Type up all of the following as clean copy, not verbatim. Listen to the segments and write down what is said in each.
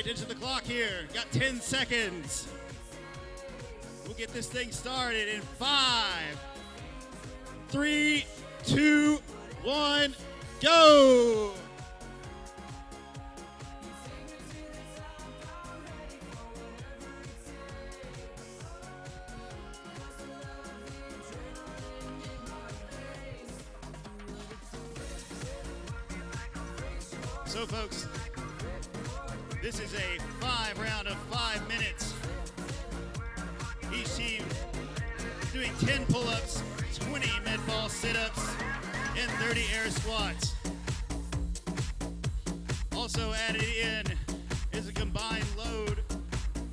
right, into the clock here. Got 10 seconds. We'll get this thing started in 5, 3, 2, 1, go! So folks, this is a 5 round of 5 minutes. Each team doing 10 pull-ups, 20 med-ball sit-ups, and 30 air squats. Also added in is a combined load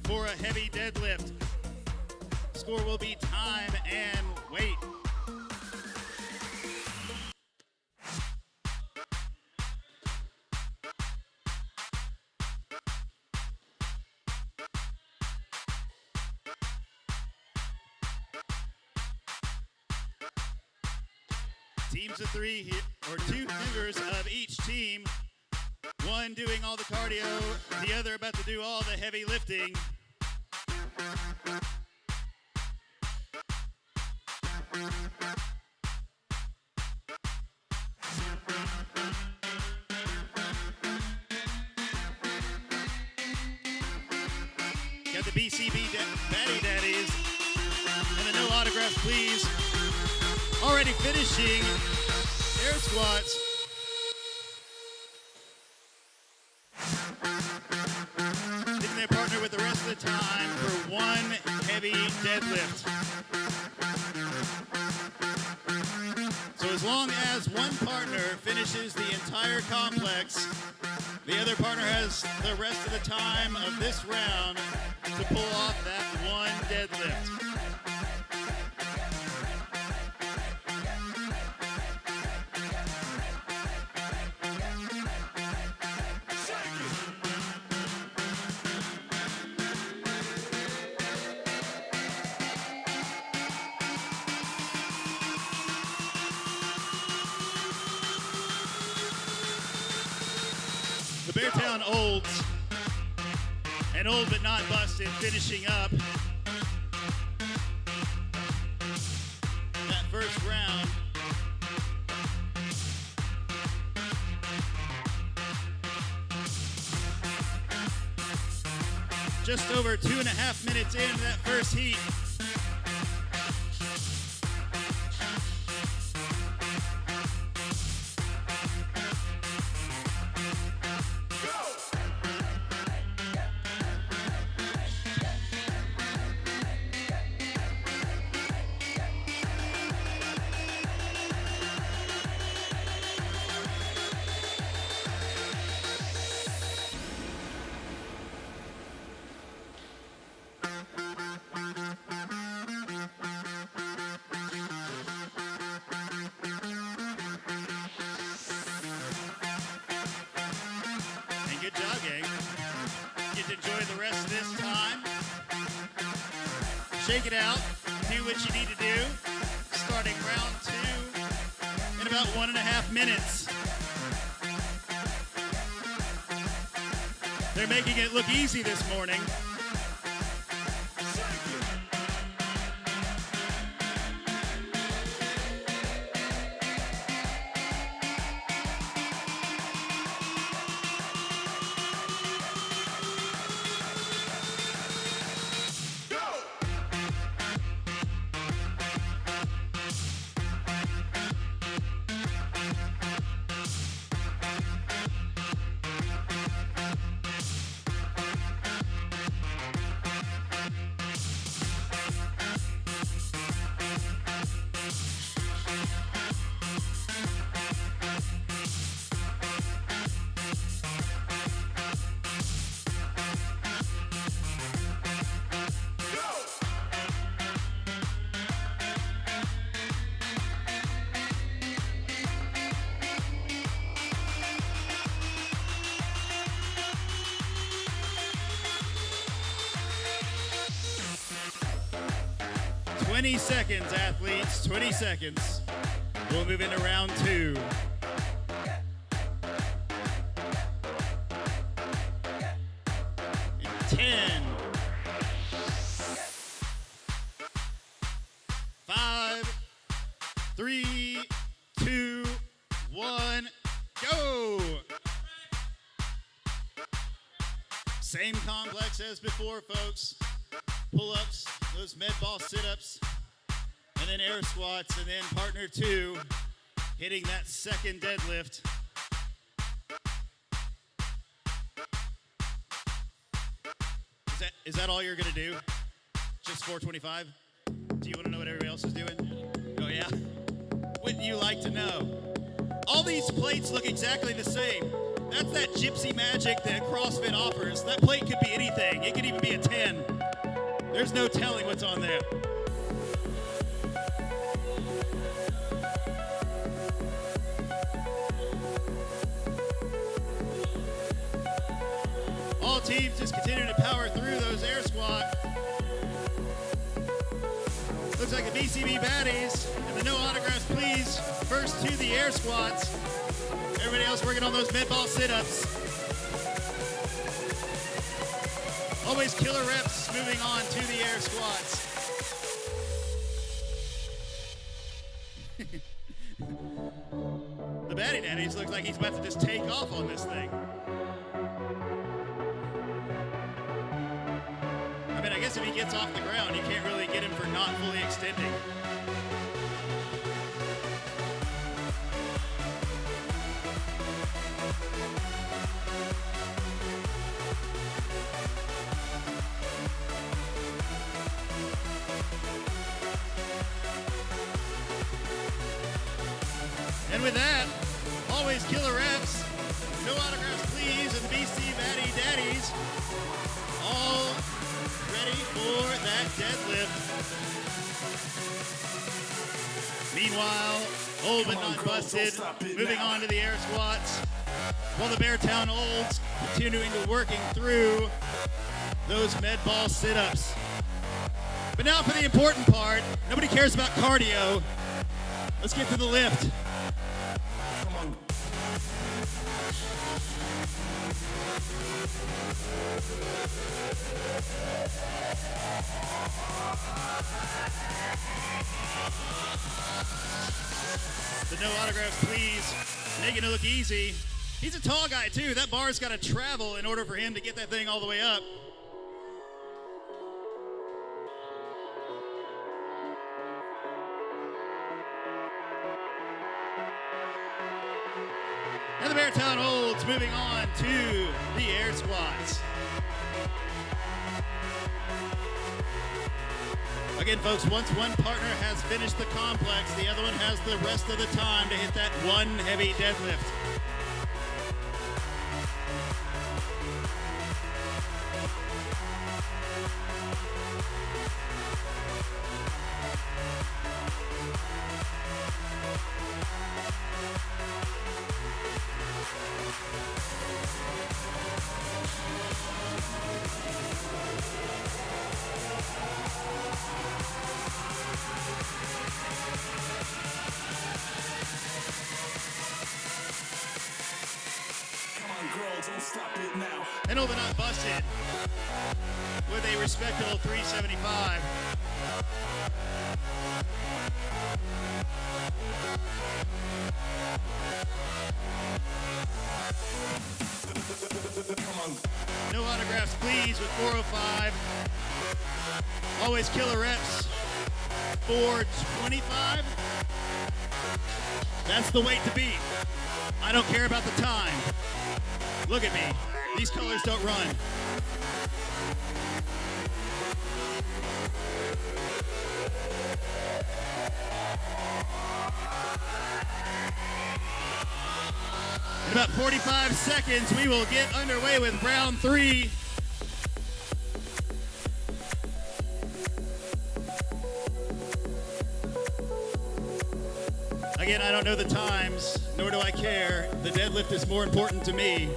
for a heavy deadlift. Score will be time and weight. Teams of 3 or 2 members of each team. One doing all the cardio, the other about to do all the heavy lifting. Got the BCB Batty Daddies and the no autographs please. Already finishing air squats. Taking their partner with the rest of the time for one heavy deadlift. So as long as one partner finishes the entire complex, the other partner has the rest of the time of this round to pull off that one deadlift. The Beartown Olds, and Old But Not Busted, finishing up that first round. Just over 2.5 minutes into that first heat. Good job, gang. Get to enjoy the rest of this time. Shake it out. Do what you need to do. Starting round 2 in about 1.5 minutes. They're making it look easy this morning. "20 seconds, athletes, 20 seconds. We'll move into round 2. 10, 5, 3, 2, 1, go! Same complex as before, folks. Pull-ups, those med ball sit-ups, and then air squats, and then partner 2, hitting that second deadlift. Is that all you're gonna do? Just 425? Do you wanna know what everybody else is doing? Oh yeah? Wouldn't you like to know? All these plates look exactly the same. That's that gypsy magic that CrossFit offers. That plate could be anything. It could even be a 10. There's no telling what's on there. All teams just continue to power through those air squats. Looks like the BCB baddies and the no autographs please first to the air squats. Everybody else working on those med ball sit-ups. Always killer reps moving on to the air squats. The baddie daddies looks like he's about to just take off on this thing. I mean, I guess if he gets off the ground, you can't really get him for not fully extending. And with that, always killer reps, no autographs please, and the BC Batty Daddies all ready for that deadlift. Meanwhile, old but not busted, moving on to the air squats, while the Beartown Olds continuing to working through those med ball sit-ups. But now for the important part, nobody cares about cardio. Let's get to the lift. The no autographs, please. Making it look easy. He's a tall guy, too. That bar's got to travel in order for him to get that thing all the way up. And the Beartown Olds moving on to the air squats. Again, folks, once one partner has finished the complex, the other one has the rest of the time to hit that one heavy deadlift. And over not busted with a respectable 375. No autographs, please, with 405. Always killer reps. 425. That's the weight to beat. I don't care about the time. Look at me. These colors don't run. In about 45 seconds, we will get underway with round 3. Again, I don't know the times, nor do I care. The deadlift is more important to me.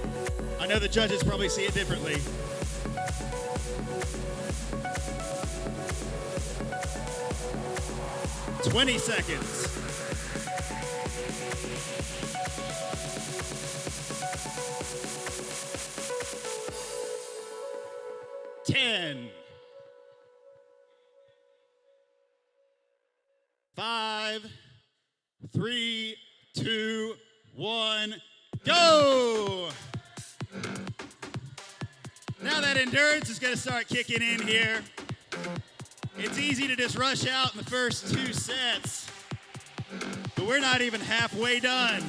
I know the judges probably see it differently. "20 seconds. 10. 5, 3, 2, 1, go! Now that endurance is going to start kicking in here. It's easy to just rush out in the first 2 sets, but we're not even halfway done.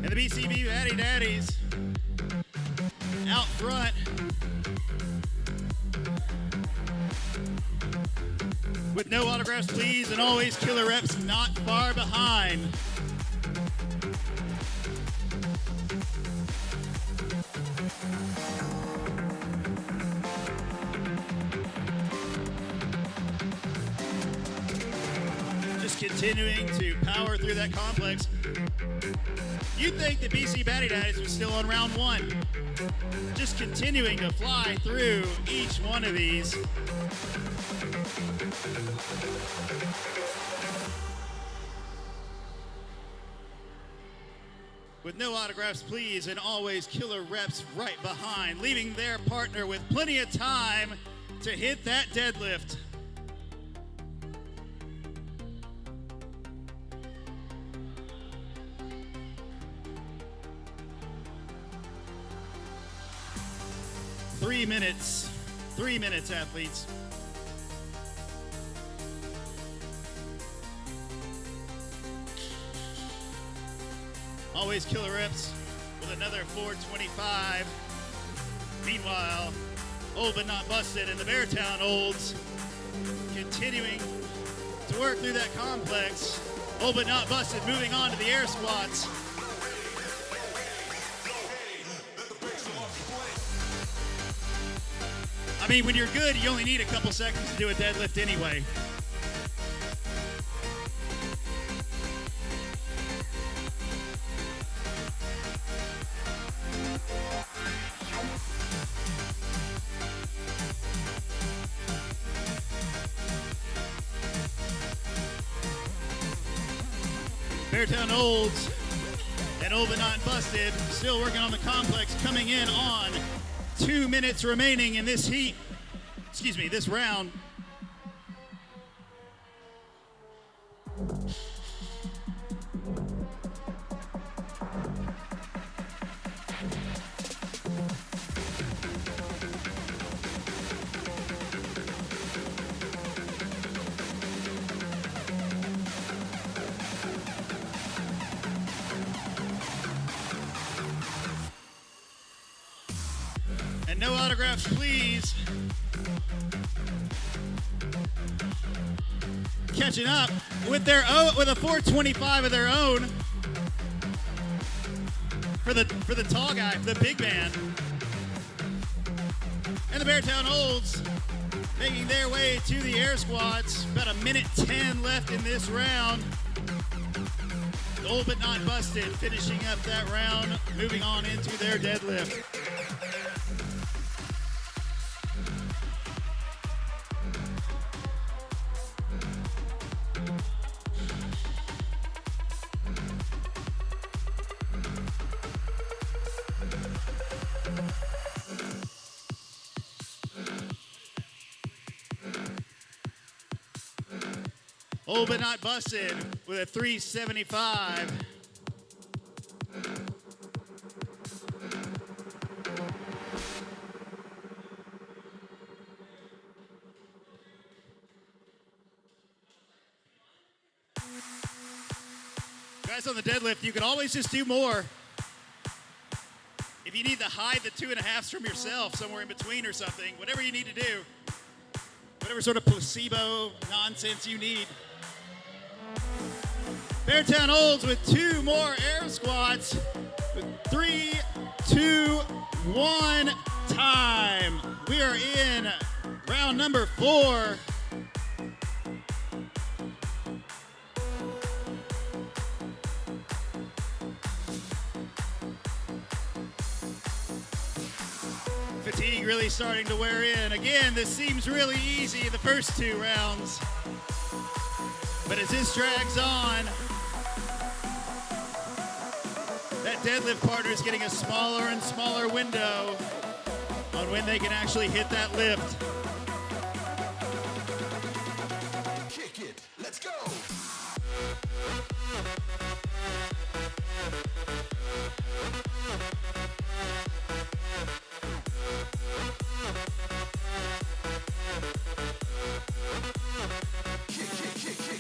And the BCB Batty Daddies out front. With no autographs, please, and always killer reps not far behind. Just continuing to power through that complex. You'd think that BC Batty Daddies was still on round 1. Just continuing to fly through each one of these. With no autographs, please, and always killer reps right behind, leaving their partner with plenty of time to hit that deadlift. Three minutes, athletes. Always killer reps with another 425. Meanwhile, old but not busted, and the Beartown Olds continuing to work through that complex. Old but not busted, moving on to the air squats. I mean, when you're good, you only need a couple seconds to do a deadlift anyway. Beartown Olds and Old but not busted, still working on the complex, coming in on 2 minutes remaining in this heat. Excuse me, this round. And no autographs, please. Catching up with with a 425 of their own for the tall guy, the big man. And the Beartown Olds making their way to the air squats. About 1:10 left in this round. Old but not busted, finishing up that round, moving on into their deadlift. Old but not busted with a 375. Guys, on the deadlift, you can always just do more. If you need to hide the 2.5s from yourself somewhere in between or something, whatever you need to do, whatever sort of placebo nonsense you need. Beartown Olds with 2 more air squats. With 3, 2, 1, time. We are in round number 4. Fatigue really starting to wear in. Again, this seems really easy the first 2 rounds. But as this drags on, that deadlift partner is getting a smaller and smaller window on when they can actually hit that lift. Kick it, let's go. Kick,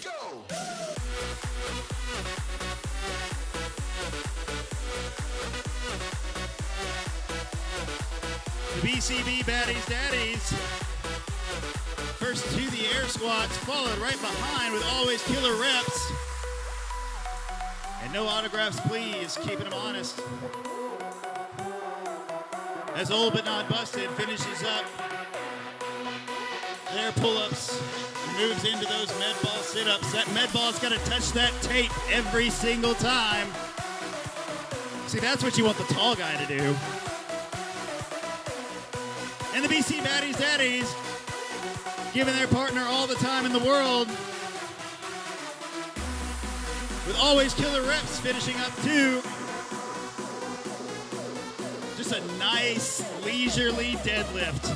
go. The BCB Baddies Daddies. First to the air squats, followed right behind with always killer reps. And no autographs, please, keeping them honest. As Old But Not Busted finishes up their pull-ups, moves into those med ball sit-ups. That med ball's got to touch that tape every single time. See, that's what you want the tall guy to do. And the BC Baddies Daddies giving their partner all the time in the world with always killer reps, finishing up 2. Just a nice leisurely deadlift.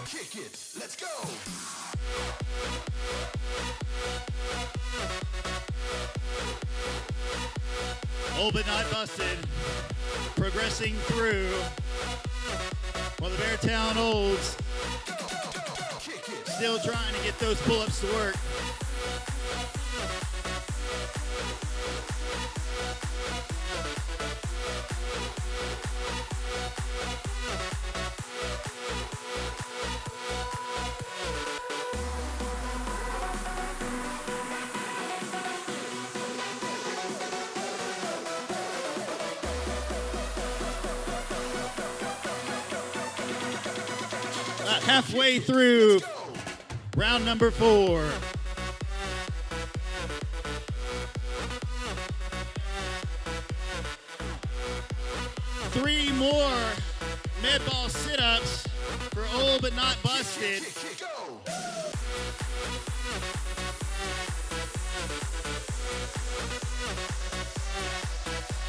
Kick it, let's go. Old But Not Busted, progressing through, while the Beartown Olds still trying to get those pull-ups to work. About halfway through round number 4. Three more med ball sit-ups for Old But Not Busted. Go.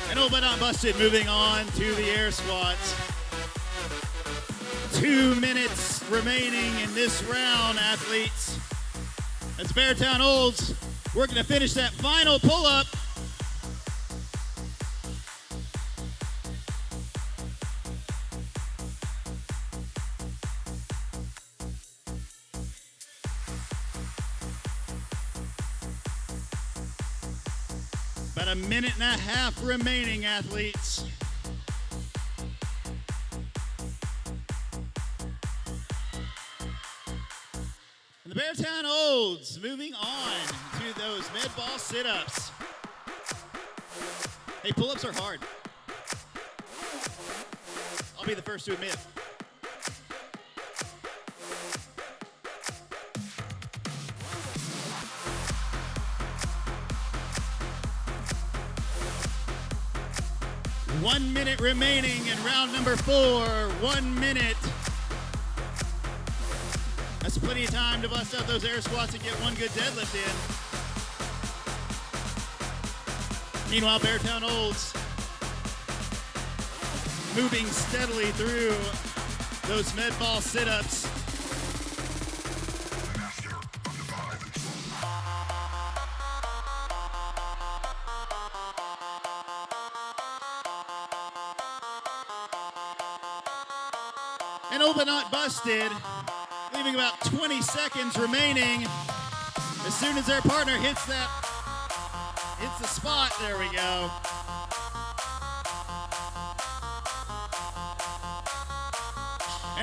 And Old But Not Busted moving on to the air squats. 2 minutes remaining in this round, athletes. As Beartown Olds working to finish that final pull-up. About a minute and a half remaining, athletes. The Beartown Olds moving on to those med ball sit-ups. Hey, pull-ups are hard. I'll be the first to admit. One minute remaining in round number 4. 1 minute. That's plenty of time to bust out those air squats and get one good deadlift in. Meanwhile, Beartown Olds moving steadily through those med ball sit-ups. And Old But Not Busted, leaving about 20 seconds remaining. As soon as their partner hits the spot, there we go.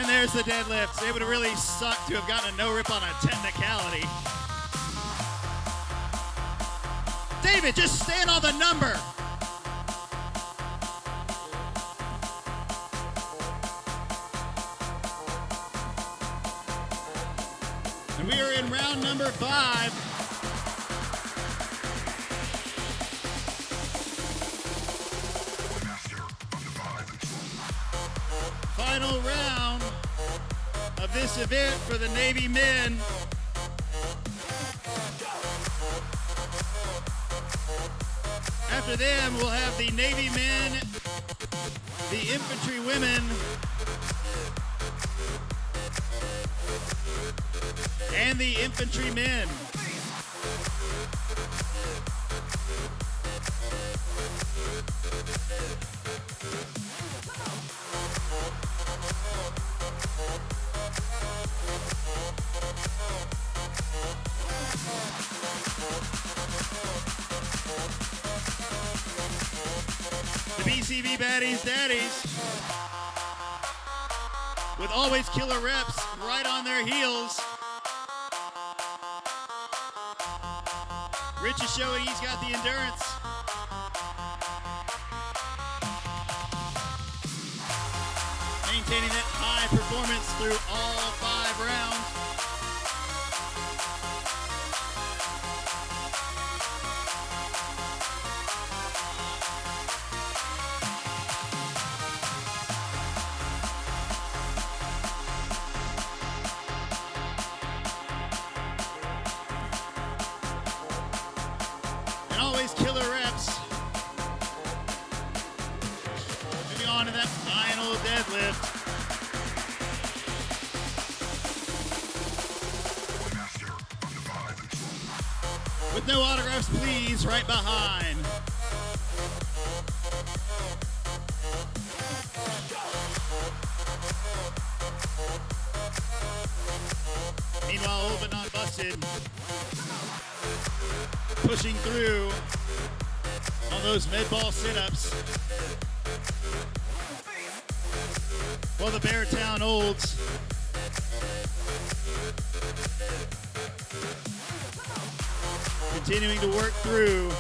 And there's the deadlifts. It would have really sucked to have gotten a no rip on a technicality. David, just stand on the number. And we are in round number 5. Final round of this event for the Navy men. After them, we'll have the Navy men, the Infantry women, and the Infantry men. The BCB baddies, daddies, with always killer reps right on their heels. Rich is showing he's got the endurance. Maintaining that high performance through all 5 rounds. Always killer reps. Moving on to that final deadlift. With no autographs, please, right behind. Meanwhile, old but not busted. Pushing through on those mid-ball sit-ups. While the Beartown Olds continuing to work through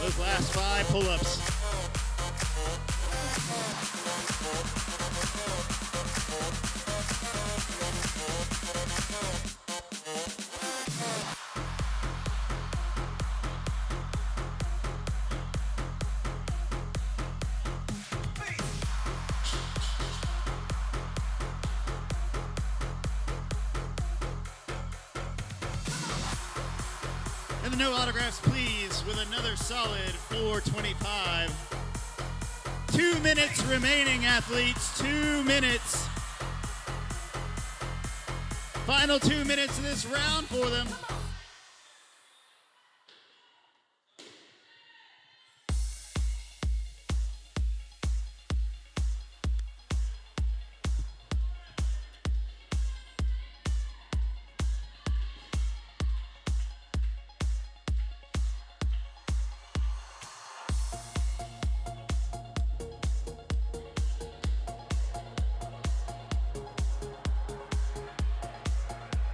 those last 5 pull-ups. And the no autographs, please, with another solid 4:25. 2 minutes remaining, athletes. 2 minutes. Final 2 minutes of this round for them.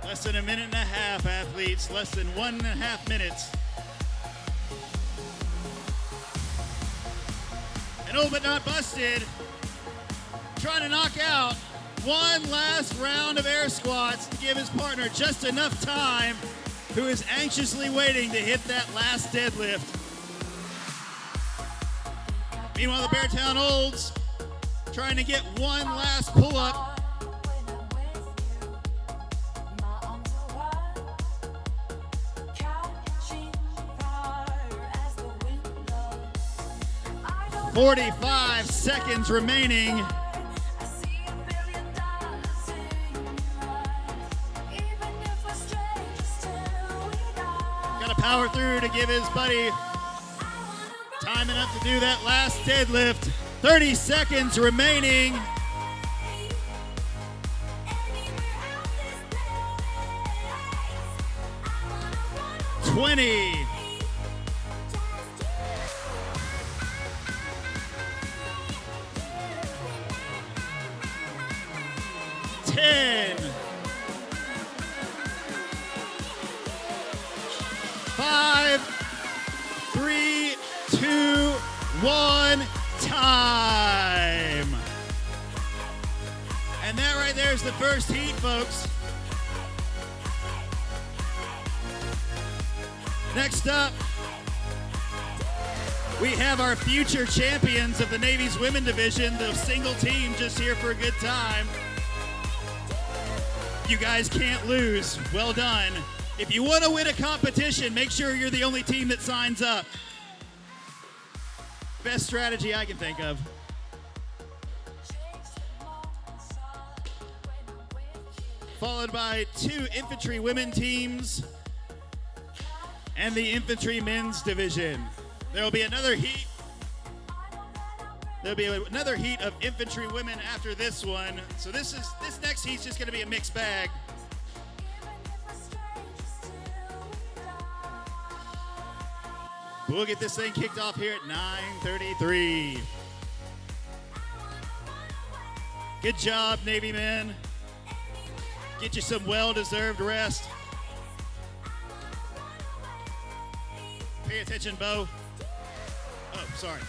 Less than a minute and a half, athletes. Less than 1.5 minutes. And old but not busted, trying to knock out one last round of air squats to give his partner just enough time, who is anxiously waiting to hit that last deadlift. Meanwhile, the Beartown Olds trying to get one last pull-up. "45 seconds remaining. Got to power through to give his buddy time enough to do that last deadlift. 30 seconds remaining. "20. one time. And that right there is the first heat, folks. Next up, we have our future champions of the Navy's women division, the single team, just here for a good time. You guys can't lose. Well done. If you want to win a competition, make sure you're the only team that signs up. Best strategy I can think of. Followed by 2 infantry women teams and the infantry men's division. There will be another heat. There'll be another heat of infantry women after this one. So this next heat's just going to be a mixed bag. We'll get this thing kicked off here at 9:33. Good job, Navy men. Get you some well-deserved rest. Pay attention, Bo. Oh, sorry.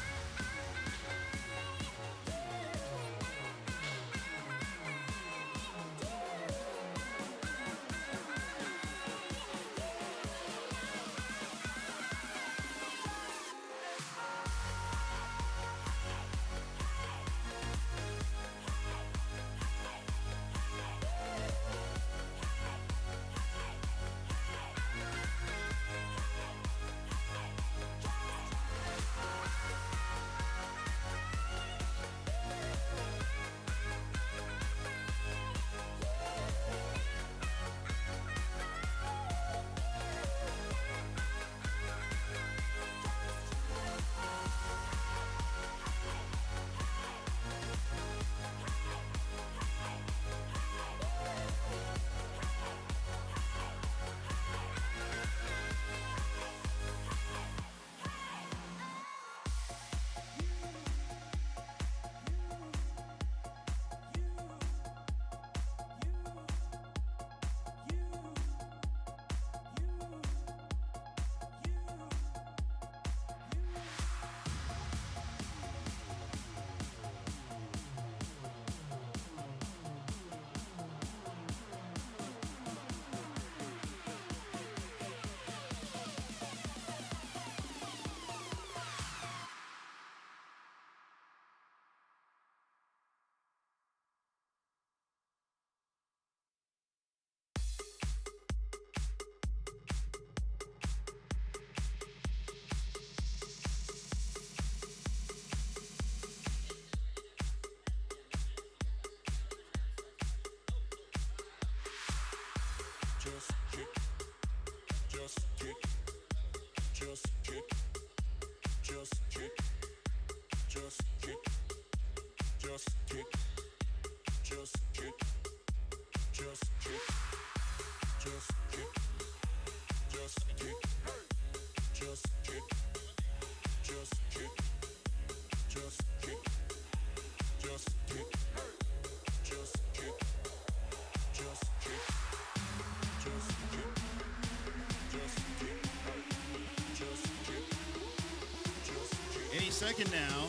Any second now,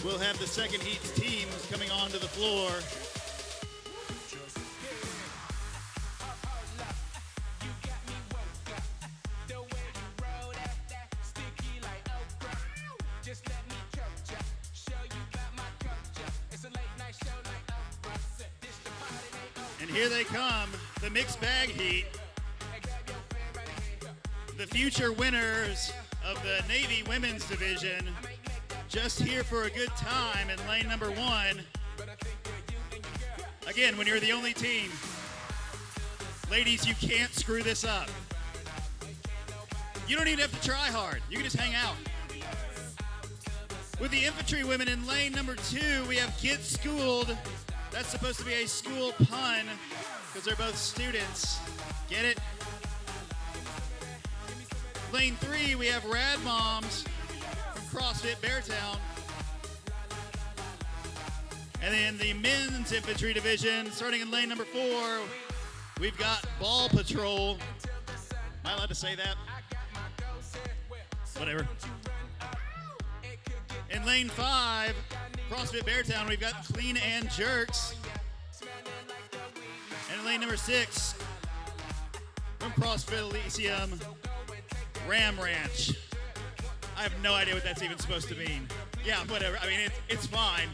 we'll have the second heat's teams coming onto the floor. And here they come, the mixed bag heat. The future winners of the Navy Women's Division, just here for a good time in lane number 1. Again, when you're the only team, ladies, you can't screw this up. You don't even have to try hard. You can just hang out. With the infantry women in lane number 2, we have Get Schooled. That's supposed to be a school pun because they're both students. Get it? Lane 3, we have Rad Moms from CrossFit Beartown. And then the men's infantry division, starting in lane number 4, we've got Ball Patrol. Am I allowed to say that? Whatever. In lane 5, CrossFit Beartown, we've got clean and jerks. And in lane number 6, from CrossFit Elysium, Ram Ranch. I have no idea what that's even supposed to mean. Yeah, whatever. I mean, it's fine.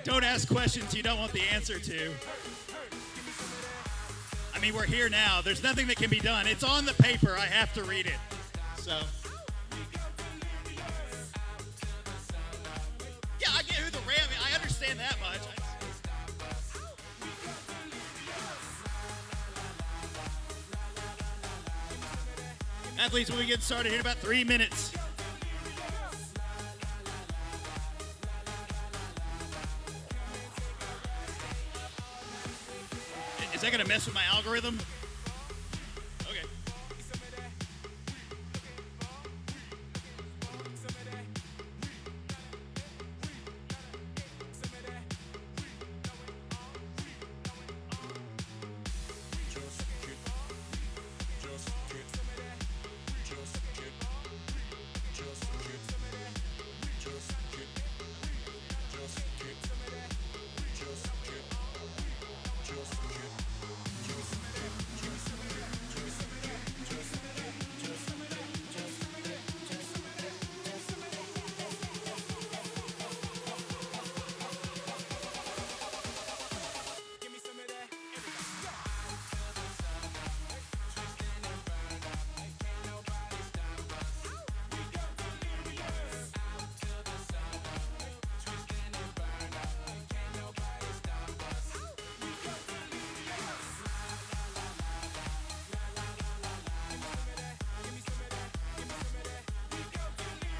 Don't ask questions you don't want the answer to. I mean, we're here now. There's nothing that can be done. It's on the paper. I have to read it. So. Yeah, I get who the Ram is. I understand that much. Athletes, we'll be getting started here in about 3 minutes. Is that going to mess with my algorithm? Okay.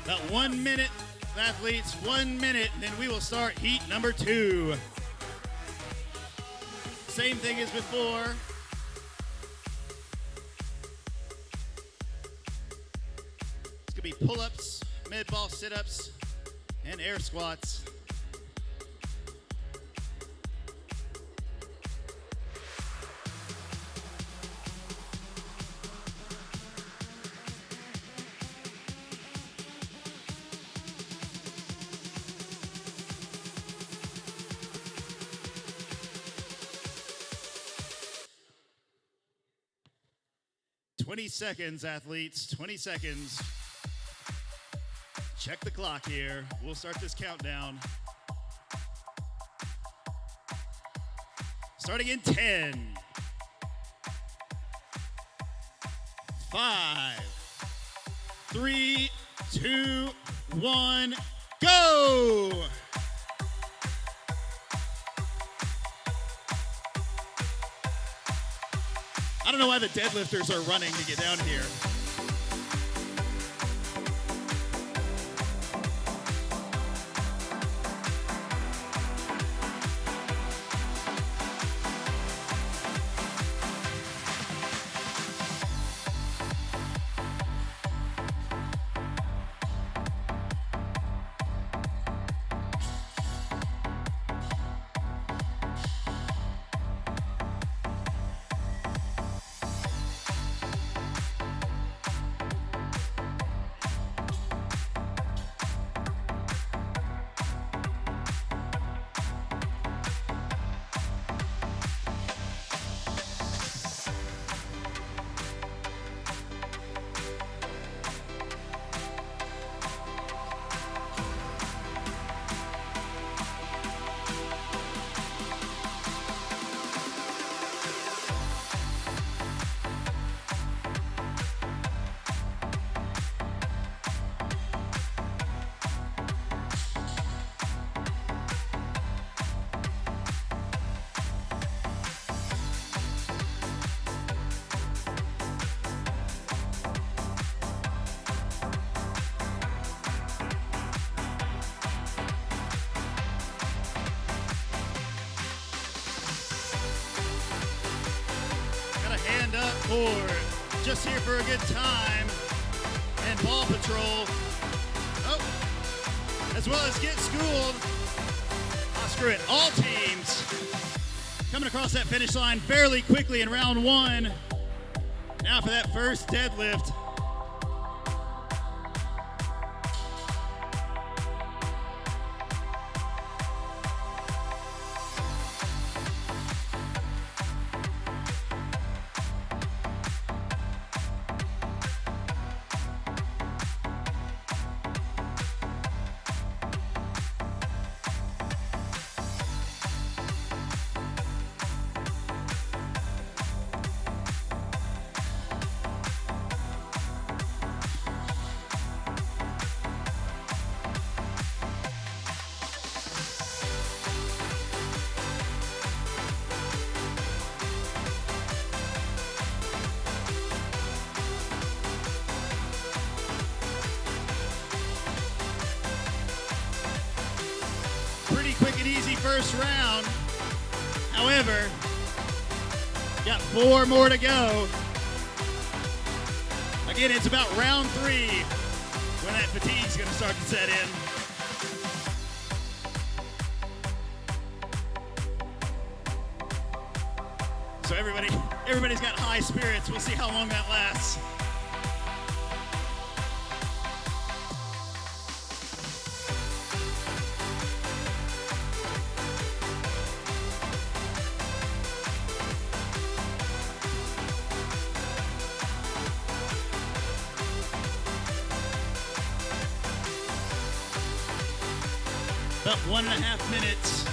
About 1 minute, athletes, 1 minute, and then we will start heat number 2. Same thing as before. It's gonna be pull-ups, med-ball sit-ups, and air squats. "20 seconds, athletes, 20 seconds. Check the clock here. We'll start this countdown. Starting in 10, 5, 3, 2, 1, go! I don't know why the deadlifters are running to get down here. For just here for a good time and ball patrol. Oh, as well as get schooled. Oh, screw it. All teams coming across that finish line fairly quickly in round 1. Now for that first deadlift. easy first round. However, got 4 more to go. Again, it's about round 3 when that fatigue's gonna start to set in. So everybody's got high spirits. We'll see how long that lasts. About 1.5 minutes.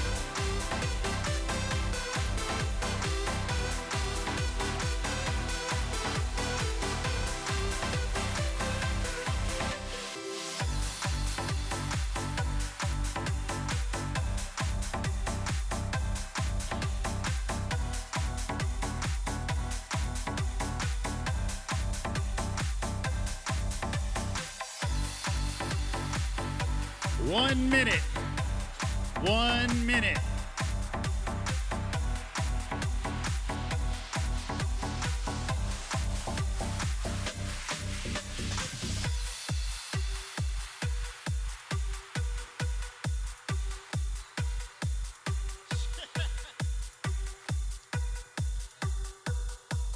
One minute. 1 minute.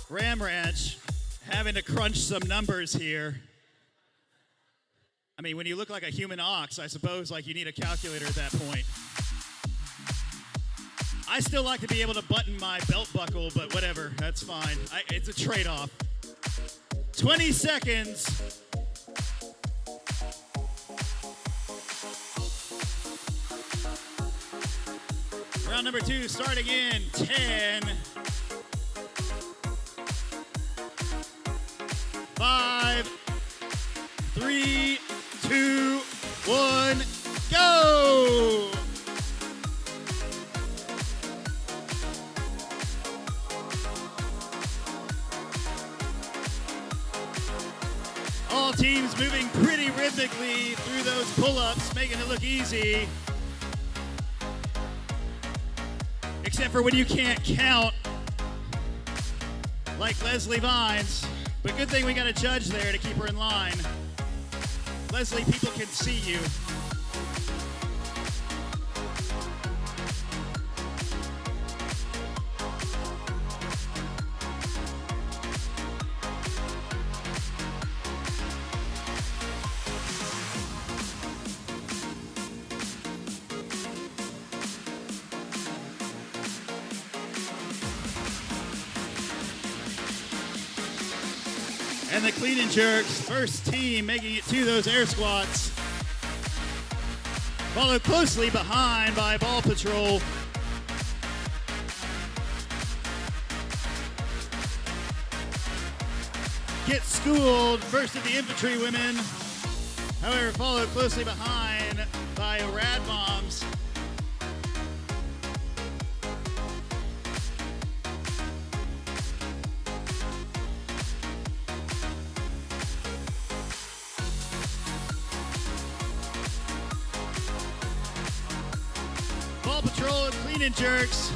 Ram Ranch having to crunch some numbers here. I mean, when you look like a human ox, I suppose like you need a calculator at that point. I still like to be able to button my belt buckle, but whatever, that's fine. It's a trade-off. 20 seconds. Round number 2 starting in 10, 5, 3, 2, 1, go! All teams moving pretty rhythmically through those pull-ups, making it look easy. Except for when you can't count, like Leslie Vines. But good thing we got a judge there to keep her in line. Leslie, people can see you. And the clean and jerks, first team making it to those air squats. Followed closely behind by ball patrol. Get schooled, first of the infantry women. However, followed closely behind by Rad Moms. Ball patrol and clean and jerks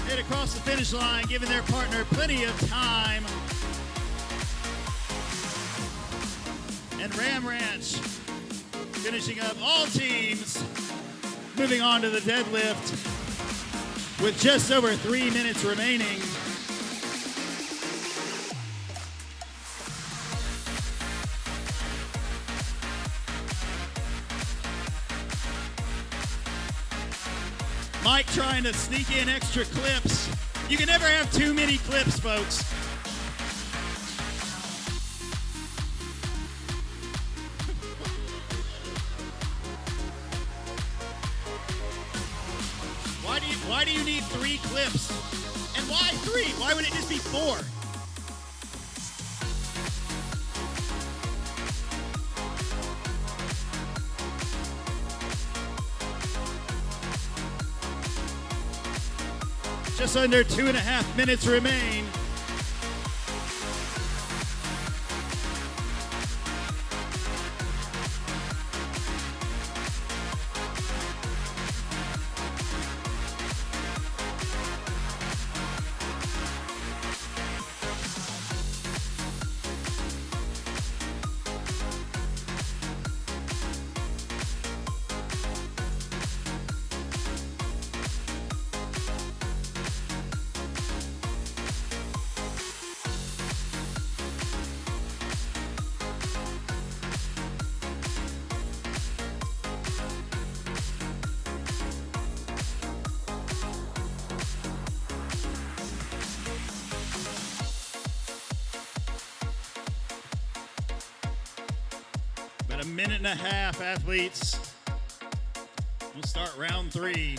head across the finish line, giving their partner plenty of time. And Ram Ranch finishing up all teams, moving on to the deadlift with just over 3 minutes remaining. Mike trying to sneak in extra clips. You can never have too many clips, folks. Why do you need 3 clips? And why 3? Why would it just be 4? Just under 2.5 minutes remain. About a minute and a half, athletes. We'll start round 3.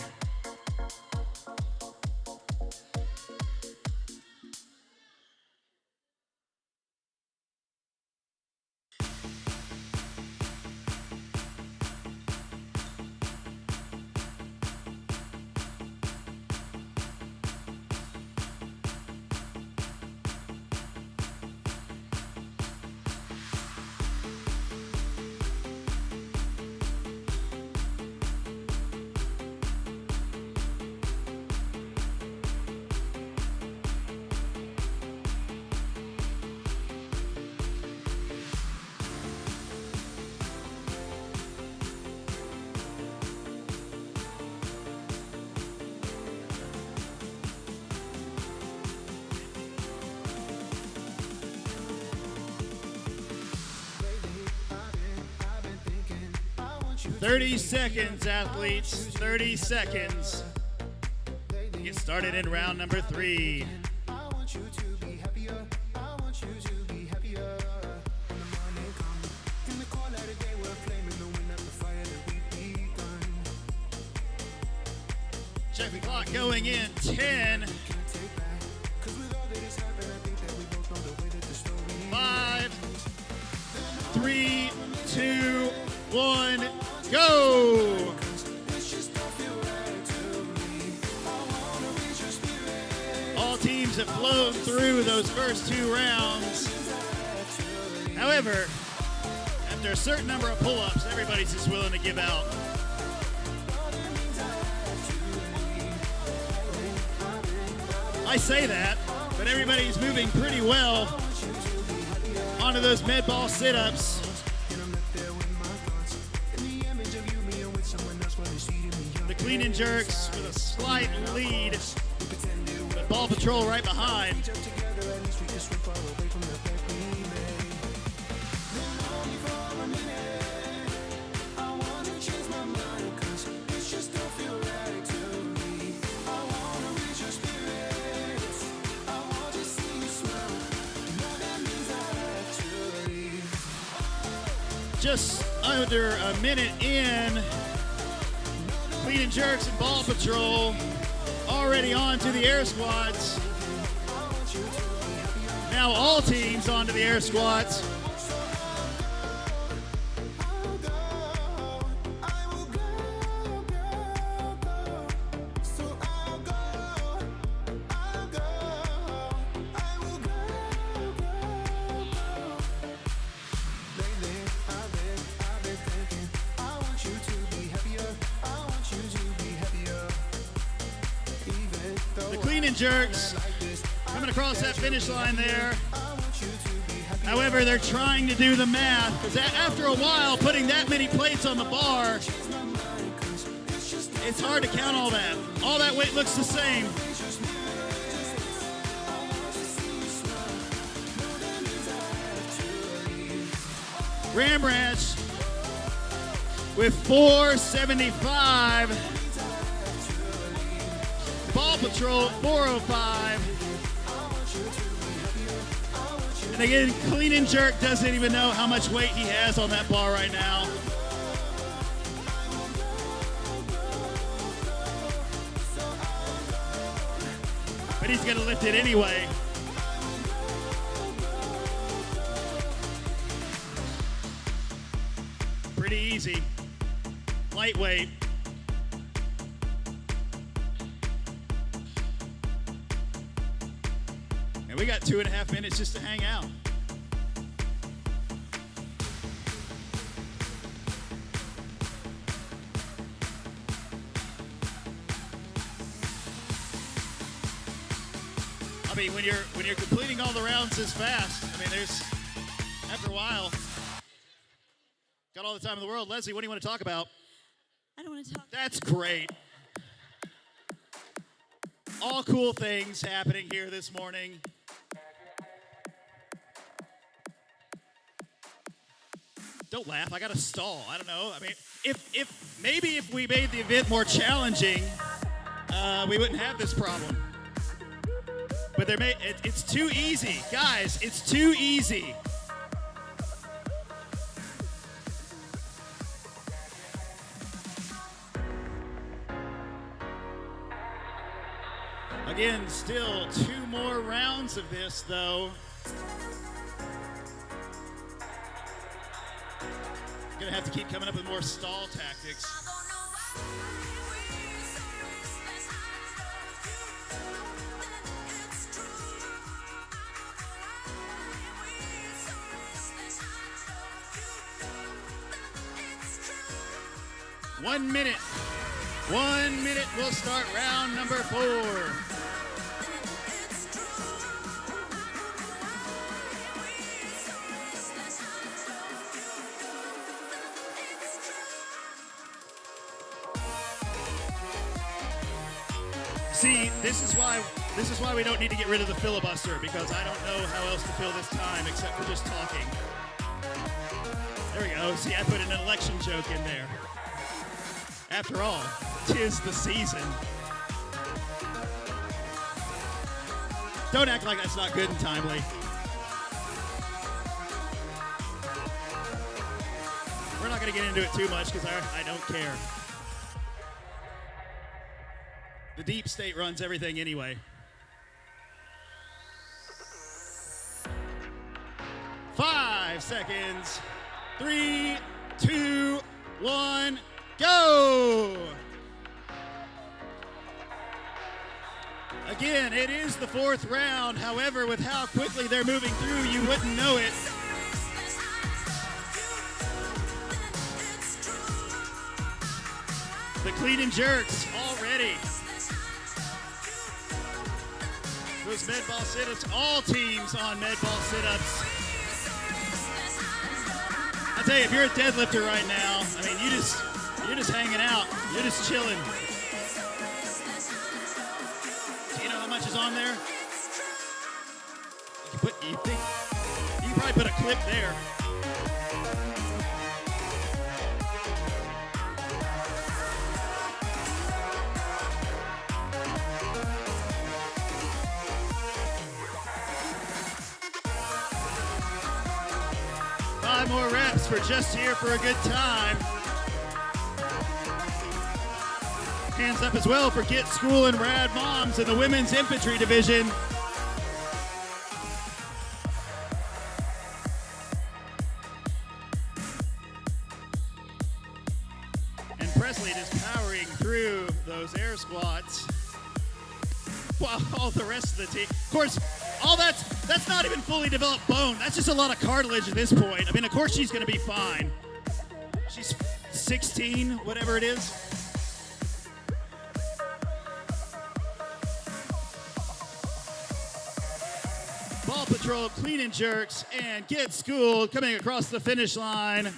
"30 seconds, athletes. 30 seconds. Get started in round number 3. Check the clock going in. 10. 5, 3, 2, 1. Go! All teams have flown through those first 2 rounds. However, after a certain number of pull-ups, everybody's just willing to give out. I say that, but everybody's moving pretty well onto those med ball sit-ups. Clean and jerks with a slight lead, but Ball Patrol right behind. Just under a minute in, Clean and Jerks and Ball Patrol already on to the air squads. Now all teams onto the air squads. Jerks coming across that finish line there. However, they're trying to do the math, because after a while, putting that many plates on the bar, it's hard to count all that. All that weight looks the same. Ramranch with 475. Ball Patrol 405. And again, Clean and Jerk doesn't even know how much weight he has on that bar right now. But he's gonna lift it anyway. Pretty easy. Lightweight. We got 2.5 minutes just to hang out. I mean, when you're completing all the rounds this fast, I mean, there's after a while, got all the time in the world. Leslie, what do you want to talk about? I don't want to talk. That's great. All cool things happening here this morning. Don't laugh, I got to stall. I don't know. I mean, if we made the event more challenging, we wouldn't have this problem. But it's too easy. Guys, it's too easy. Again, still 2 more rounds of this, though. Gonna have to keep coming up with more stall tactics. One minute. 1 minute, we'll start round number 4. See, this is why we don't need to get rid of the filibuster, because I don't know how else to fill this time except for just talking. There we go. See, I put an election joke in there. After all, 'tis the season. Don't act like that's not good and timely. We're not going to get into it too much because I don't care. The deep state runs everything anyway. 5 seconds. 3, 2, 1, go! Again, it is the 4th round. However, with how quickly they're moving through, you wouldn't know it. The clean and jerks already. Those med ball sit-ups, all teams on med ball sit-ups. I tell you, if you're a deadlifter right now, I mean, you're just hanging out. You're just chilling. Do you know how much is on there? You can probably put a clip there. More reps for Just Here for a Good Time. Hands up as well for Get School and Rad Moms in the Women's Infantry Division. And Presley just powering through those air squats while all the rest of the team, of course, all that's not even fully developed bone. That's just a lot of cartilage at this point. I mean, of course she's going to be fine. She's 16, whatever it is. Ball Patrol, clean and jerks, and Get Schooled coming across the finish line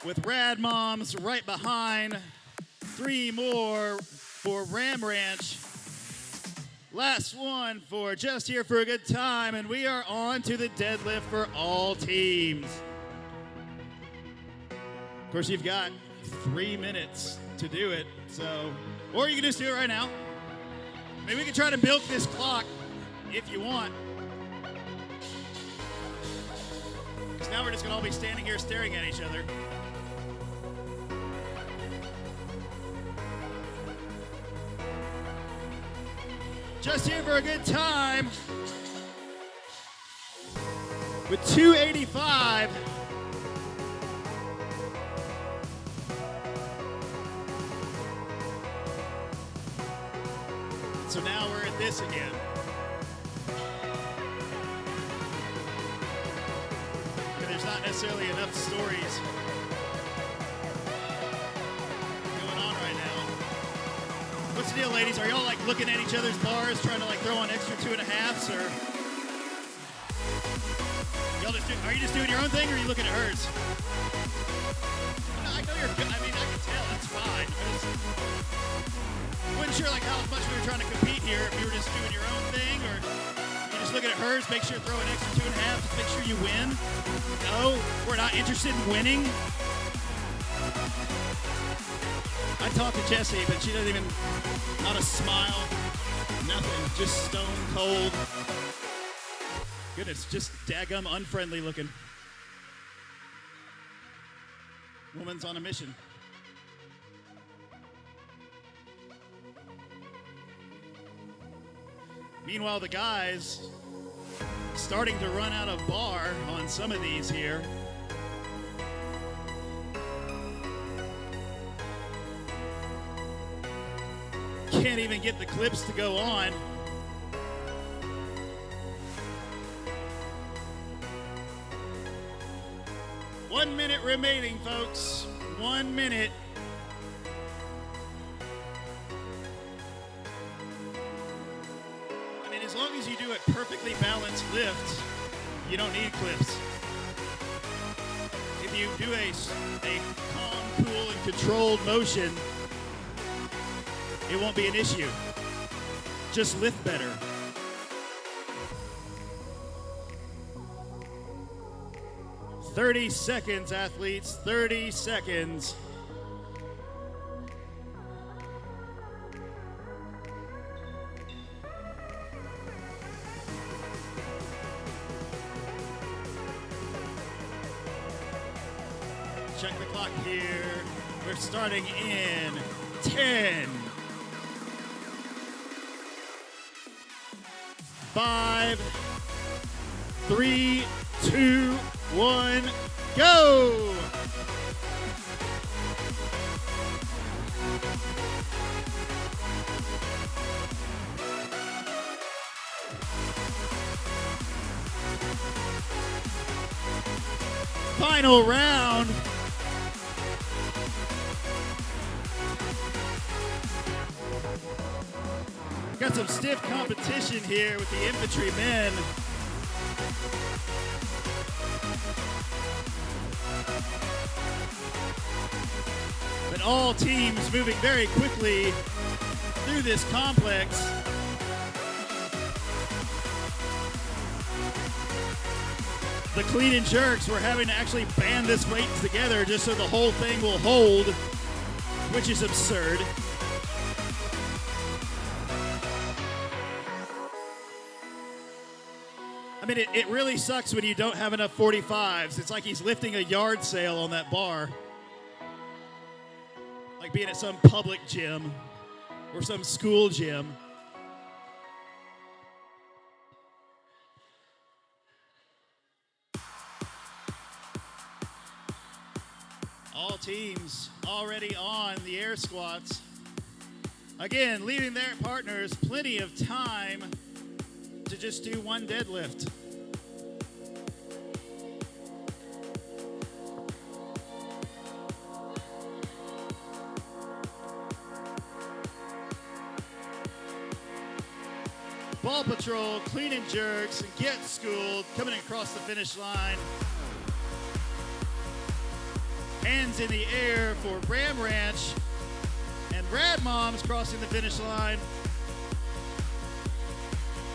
with Rad Moms right behind. 3 more for Ram Ranch. Last one for Just Here for a Good Time, and we are on to the deadlift for all teams. Of course, you've got 3 minutes to do it, so, or you can just do it right now. Maybe we can try to milk this clock if you want. Because now we're just gonna all be standing here staring at each other. Just Here for a Good Time with 285. So now we're at this again. And there's not necessarily enough stories going on right now. What's the deal, ladies? Are y'all like looking at each other's bars, trying to like throw on extra 2.5s, or y'all just are you just doing your own thing, or are you looking at hers? I know you're good. I mean, I can tell. That's fine. I wasn't sure like how much we were trying to compete here. If you were just doing your own thing, or you're just looking at hers, make sure to throw an extra 2.5, just make sure you win. No, we're not interested in winning. I talked to Jessie, but she doesn't even, not a smile, nothing, just stone cold. Goodness, just daggum unfriendly looking. Woman's on a mission. Meanwhile, the guys starting to run out of bar on some of these here. Can't even get the clips to go on. One minute remaining, folks. 1 minute. I mean, as long as you do a perfectly balanced lift, you don't need clips. If you do a calm, cool, and controlled motion, it won't be an issue. Just lift better. "30 seconds, athletes, 30 seconds. Check the clock here. We're starting in 10, 5, 3, 2, 1, go! Final round. Got some stiff competition here with the Infantry men. But all teams moving very quickly through this complex. The clean and jerks, we're having to actually band this weight together just so the whole thing will hold, which is absurd. I mean, it really sucks when you don't have enough 45s. It's like he's lifting a yard sale on that bar. Like being at some public gym or some school gym. All teams already on the air squats. Again, leaving their partners plenty of time to just do one deadlift. Ball Patrol, clean and jerks, and get schooled, coming across the finish line. Hands in the air for Ram Ranch, and Rad Moms crossing the finish line.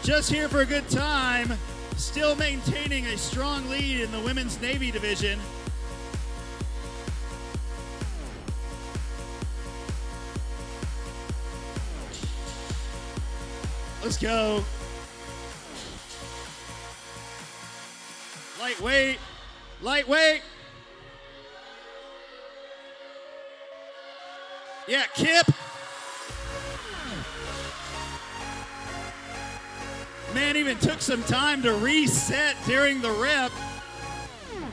Just here for a good time, still maintaining a strong lead in the women's Navy division. Let's go. Lightweight, lightweight. Yeah, Kip. Man even took some time to reset during the rep.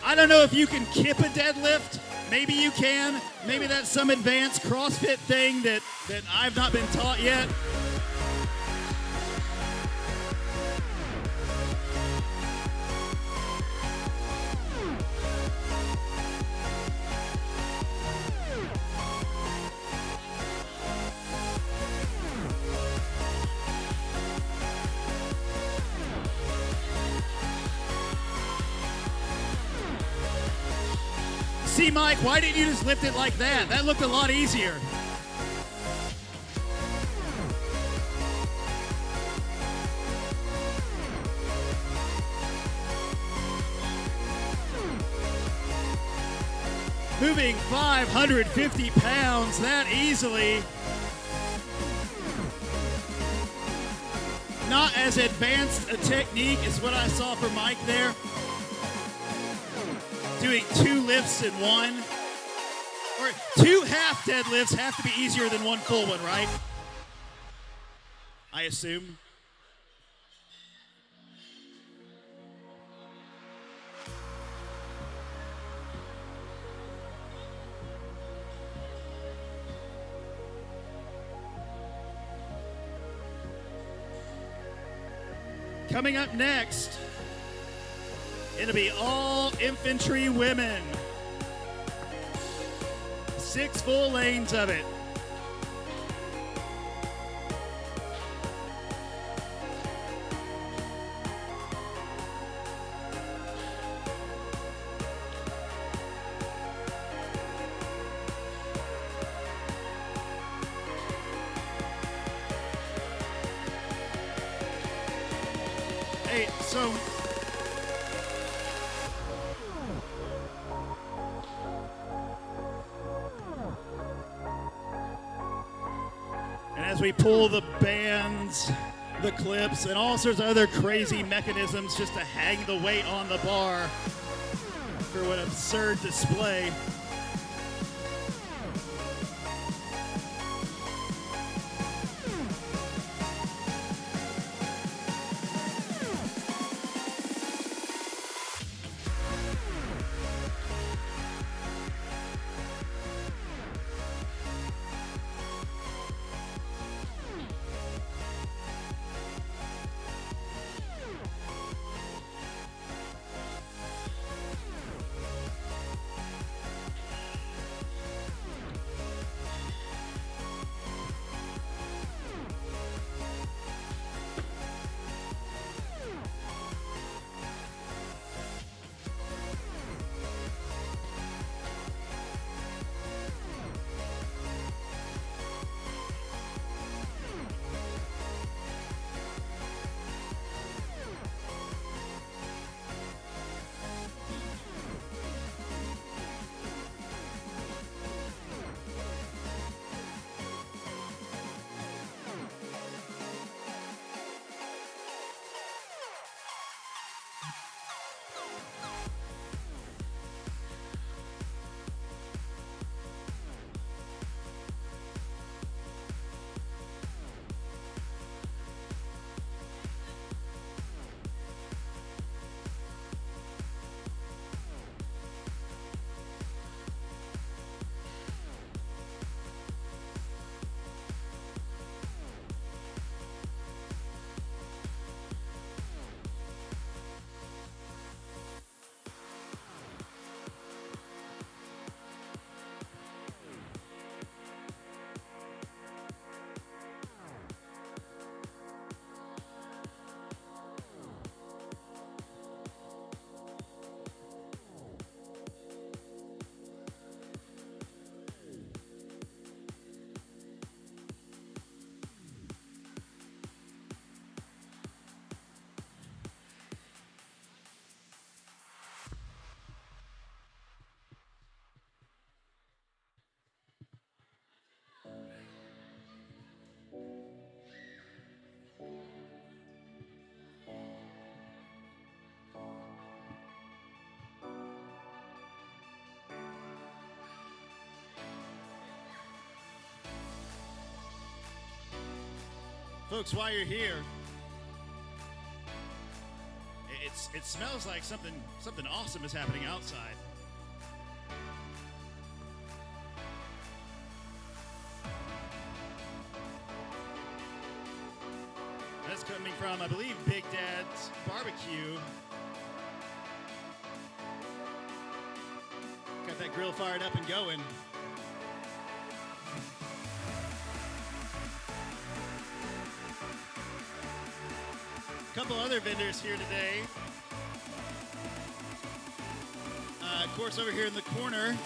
I don't know if you can kip a deadlift. Maybe you can. Maybe that's some advanced CrossFit thing that I've not been taught yet. See, Mike, why didn't you just lift it like that? That looked a lot easier. Moving 550 pounds that easily. Not as advanced a technique as what I saw from Mike there. Doing 2 lifts in one, or 2 half deadlifts have to be easier than 1 full one, right? I assume. Coming up next, it'll be all infantry women. 6 full lanes of it. Hey, so and as we pull the bands, the clips, and all sorts of other crazy mechanisms just to hang the weight on the bar for an absurd display. Folks, while you're here, it smells like something awesome is happening outside. That's coming from, I believe, Big Dad's Barbecue. Got that grill fired up and going. Couple other vendors here today. Of course, over here in the corner,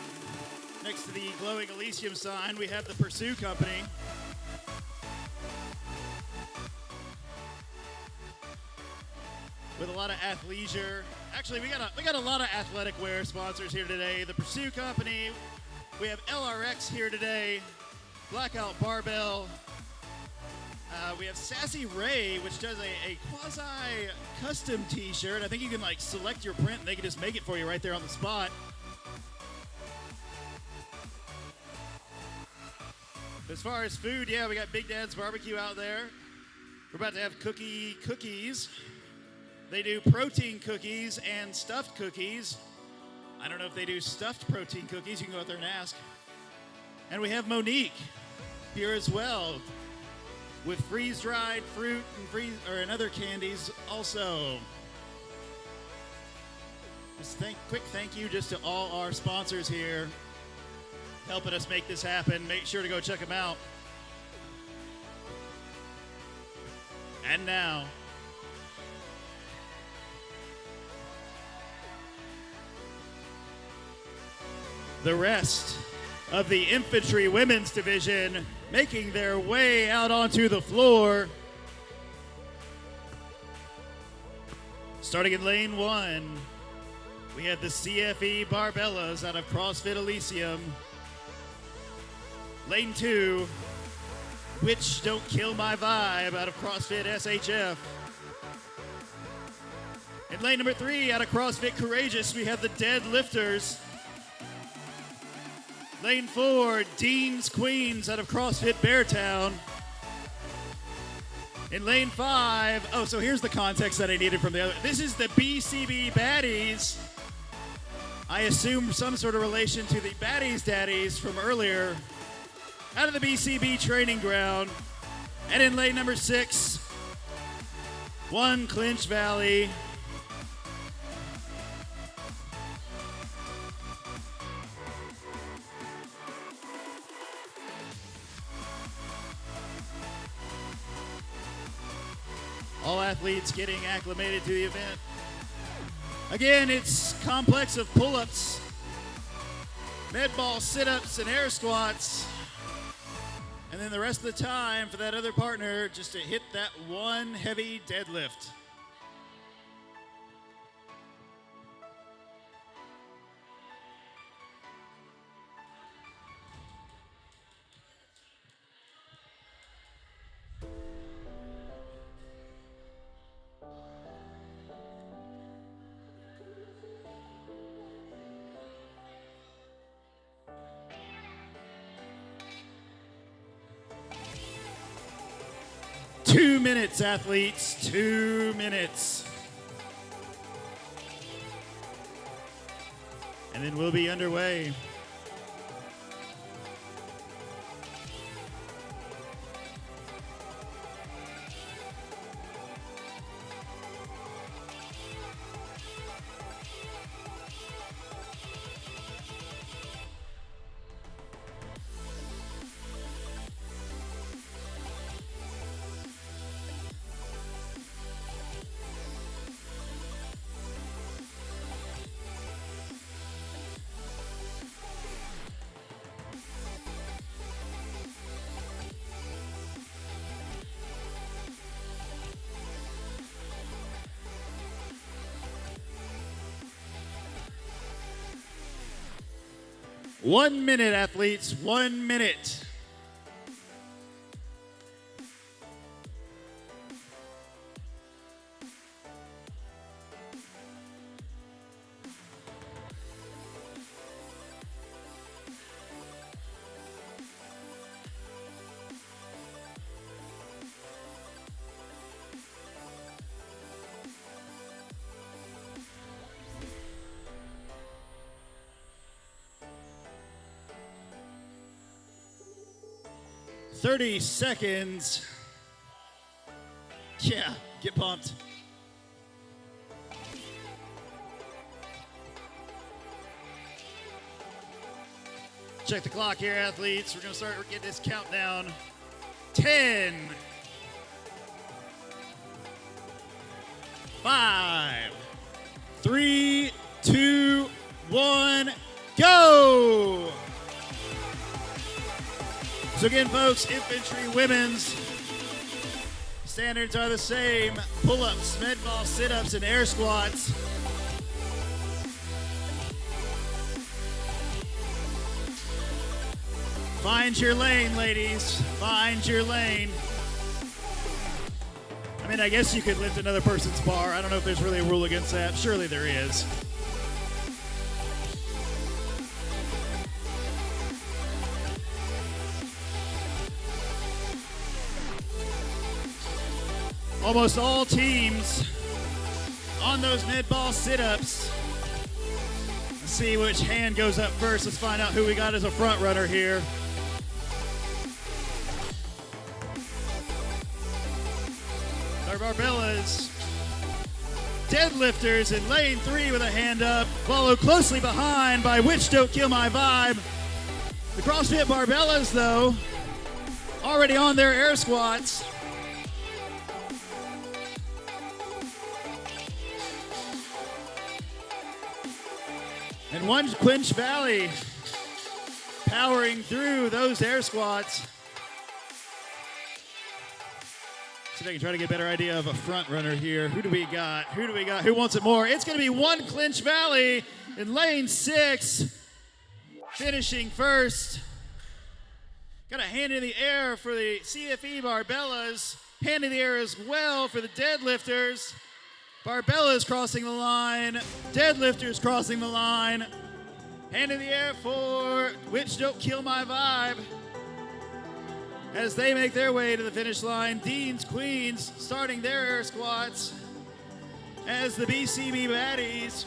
next to the glowing Elysium sign, we have the Pursue Company. With a lot of athleisure. Actually, we got a lot of athletic wear sponsors here today. The Pursue Company. We have LRX here today. Blackout Barbell. We have Sassy Ray, which does a quasi-custom t-shirt. I think you can select your print and they can just make it for you right there on the spot. As far as food, yeah, we got Big Dad's Barbecue out there. We're about to have cookies. They do protein cookies and stuffed cookies. I don't know if they do stuffed protein cookies. You can go out there and ask. And we have Monique here as well. with freeze-dried fruit and other candies also. Just quick thank you just to all our sponsors here helping us make this happen. Make sure to go check them out. And now, the rest of the Infantry Women's Division making their way out onto the floor. Starting in lane 1, we have the CFE Barbellas out of CrossFit Elysium. Lane 2, Which Don't Kill My Vibe out of CrossFit SHF. In lane number 3, out of CrossFit Courageous, we have the Deadlifters. Lane 4, Dean's Queens out of CrossFit Beartown. In lane 5, oh, so here's the context that I needed from the other. This is the BCB Baddies. I assume some sort of relation to the Baddies Daddies from earlier. Out of the BCB training ground. And in lane number 6, One Clinch Valley. All athletes getting acclimated to the event. Again, it's complex of pull-ups, med ball sit-ups, and air squats. And then the rest of the time for that other partner just to hit that one heavy deadlift. Two minutes, athletes, 2 minutes. And then we'll be underway. One minute, athletes, 1 minute. "30 seconds. Yeah, get pumped. Check the clock here, athletes. We're going to start getting this countdown. 10, 5, 3, 2, 1, go! So again, folks, Infantry Women's standards are the same. Pull-ups, med ball sit-ups, and air squats. Find your lane, ladies. Find your lane. I mean, I guess you could lift another person's bar. I don't know if there's really a rule against that. Surely there is. Almost all teams on those med ball sit-ups. Let's see which hand goes up first. Let's find out who we got as a front runner here. Our Barbellas. Deadlifters in lane 3 with a hand up, followed closely behind by Which Don't Kill My Vibe. The CrossFit Barbellas, though, already on their air squats. And One Quinch Valley powering through those air squats. See if I can try to get a better idea of a front runner here. Who do we got? Who wants it more? It's going to be One Quinch Valley in lane 6, finishing first. Got a hand in the air for the CFE Barbellas. Hand in the air as well for the deadlifters. Barbellas crossing the line. Deadlifters crossing the line. Hand in the air for Which Don't Kill My Vibe. As they make their way to the finish line, Dean's Queens starting their air squats as the BCB Baddies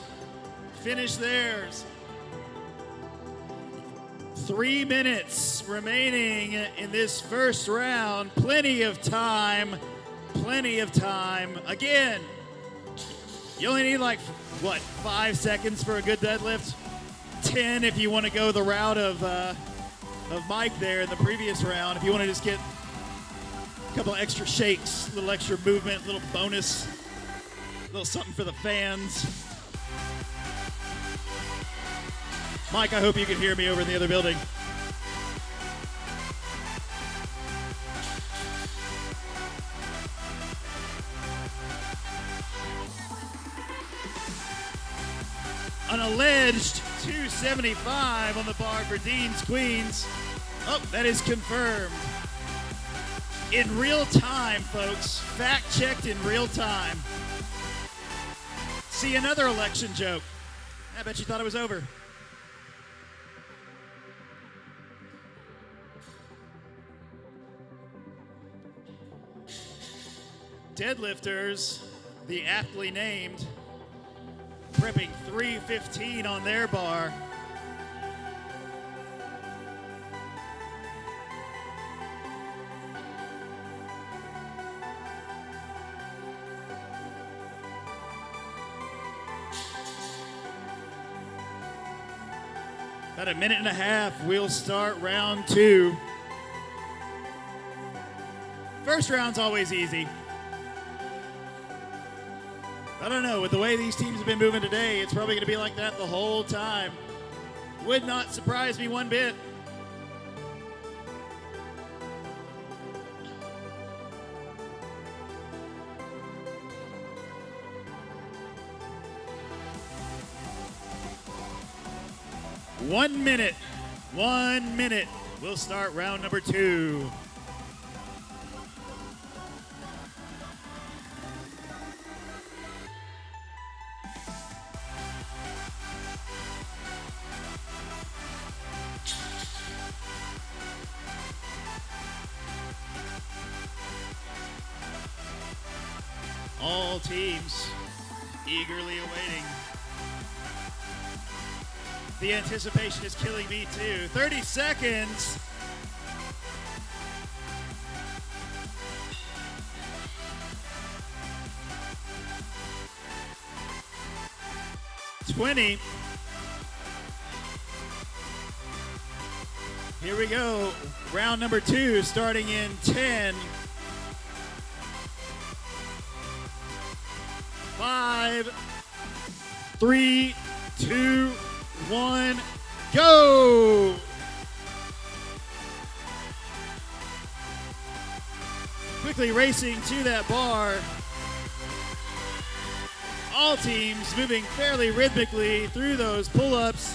finish theirs. 3 minutes remaining in this first round. Plenty of time. Again, you only need 5 seconds for a good deadlift? 10 if you want to go the route of Mike there in the previous round. If you want to just get a couple extra shakes, a little extra movement, a little bonus, a little something for the fans. Mike, I hope you can hear me over in the other building. An alleged 275 on the bar for Dean's Queens. Oh, that is confirmed. In real time, folks. Fact checked in real time. See, another election joke. I bet you thought it was over. Deadlifters, the aptly named, prepping 315 on their bar. About a minute and a half, we'll start round 2. First round's always easy. I don't know, with the way these teams have been moving today, it's probably going to be like that the whole time. Would not surprise me one bit. One minute. We'll start round number 2. All teams eagerly awaiting. The anticipation is killing me too. 30 seconds. $20. Here we go. Round number 2 starting in 10. 5, 3, 2, 1, go! Quickly racing to that bar. All teams moving fairly rhythmically through those pull-ups.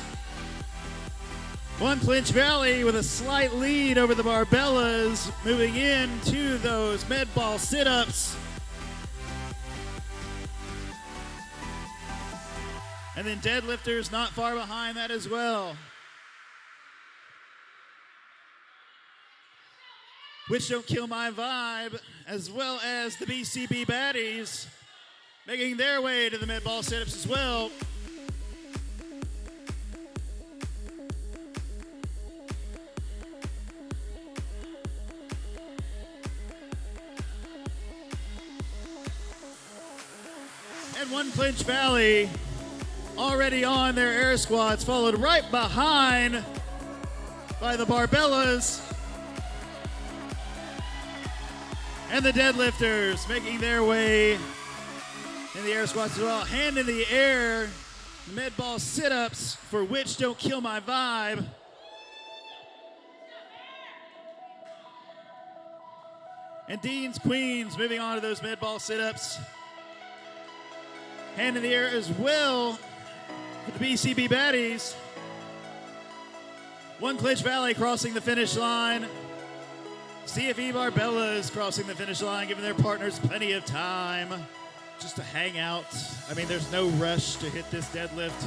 One Quinch Valley with a slight lead over the Barbellas, moving into those med ball sit-ups. And then deadlifters not far behind that as well. Which Don't Kill My Vibe, as well as the BCB Baddies, making their way to the med ball sit-ups as well. And One Clinch Valley already on their air squats, followed right behind by the Barbellas and the deadlifters making their way in the air squats as well. Hand in the air, med ball sit-ups for Which Don't Kill My Vibe. And Dean's Queens moving on to those med ball sit-ups. Hand in the air as well for the BCB Baddies. One Clinch Valley crossing the finish line. CFE Barbellas crossing the finish line, giving their partners plenty of time just to hang out. I mean, there's no rush to hit this deadlift.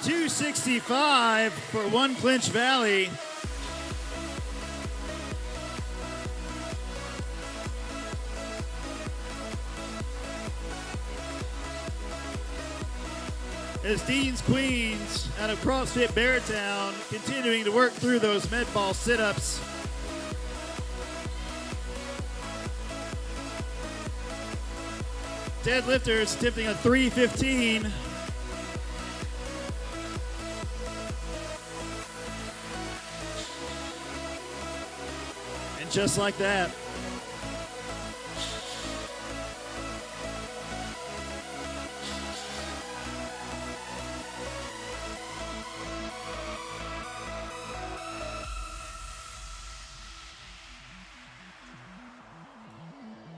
$265 for One Clinch Valley. As Dean's Queens out of CrossFit Beartown continuing to work through those med ball sit-ups. Deadlifters attempting a 315. Just like that.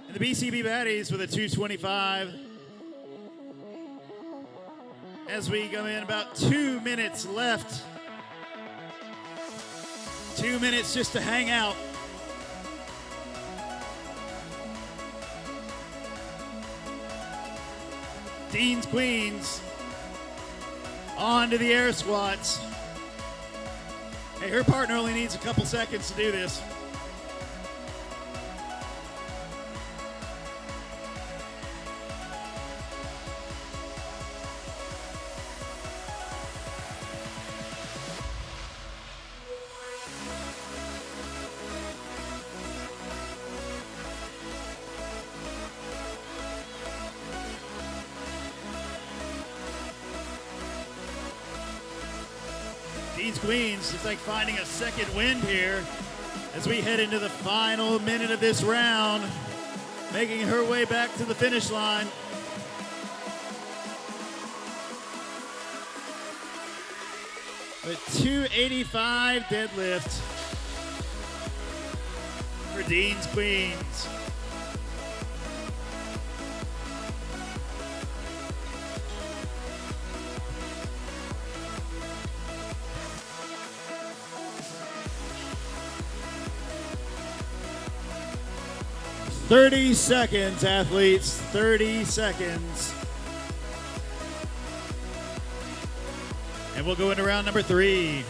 And the BCB Baddies with a 225. As we go in, about 2 minutes left. 2 minutes just to hang out. Dean's Queens on to the air squats. Hey, her partner only needs a couple seconds to do this. Dean's Queens, it's like finding a second wind here as we head into the final minute of this round, making her way back to the finish line. With 285 deadlift for Dean's Queens. "30 seconds, athletes, 30 seconds. And we'll go into round number 3.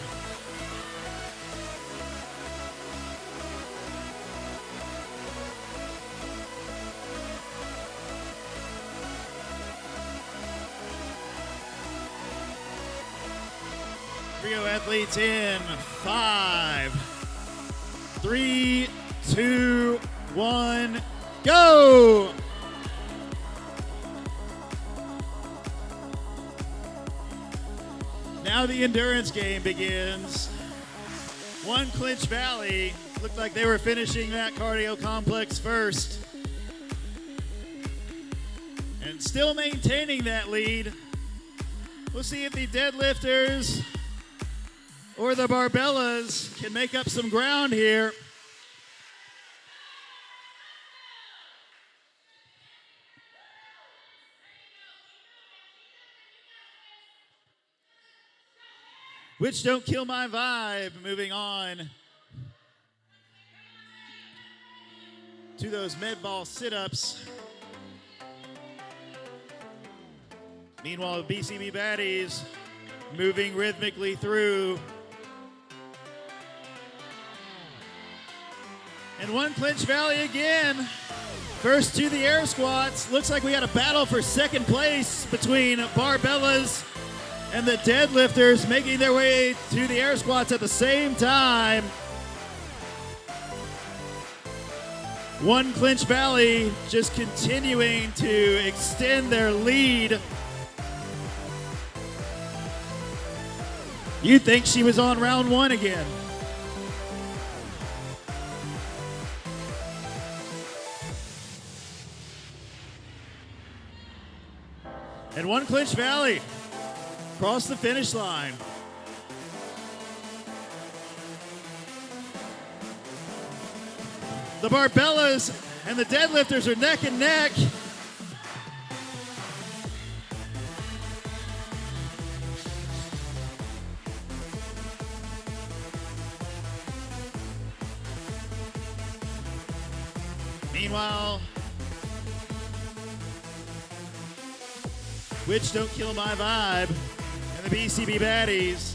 Trio athletes in 5, 3, 2, 1, go! Now the endurance game begins. One Clinch Valley looked like they were finishing that cardio complex first. And still maintaining that lead. We'll see if the deadlifters or the Barbellas can make up some ground here. Which Don't Kill My Vibe, moving on to those med ball sit-ups. Meanwhile, BCB Baddies moving rhythmically through And one clinch valley again. First to the air squats. Looks like we got a battle for second place between Barbellas and the deadlifters making their way to the air squats at the same time. One clinch valley just continuing to extend their lead. You'd think she was on round one again. And one clinch valley across the finish line. The Barbellas and the deadlifters are neck and neck. Meanwhile, Which Don't Kill My Vibe and the BCB Baddies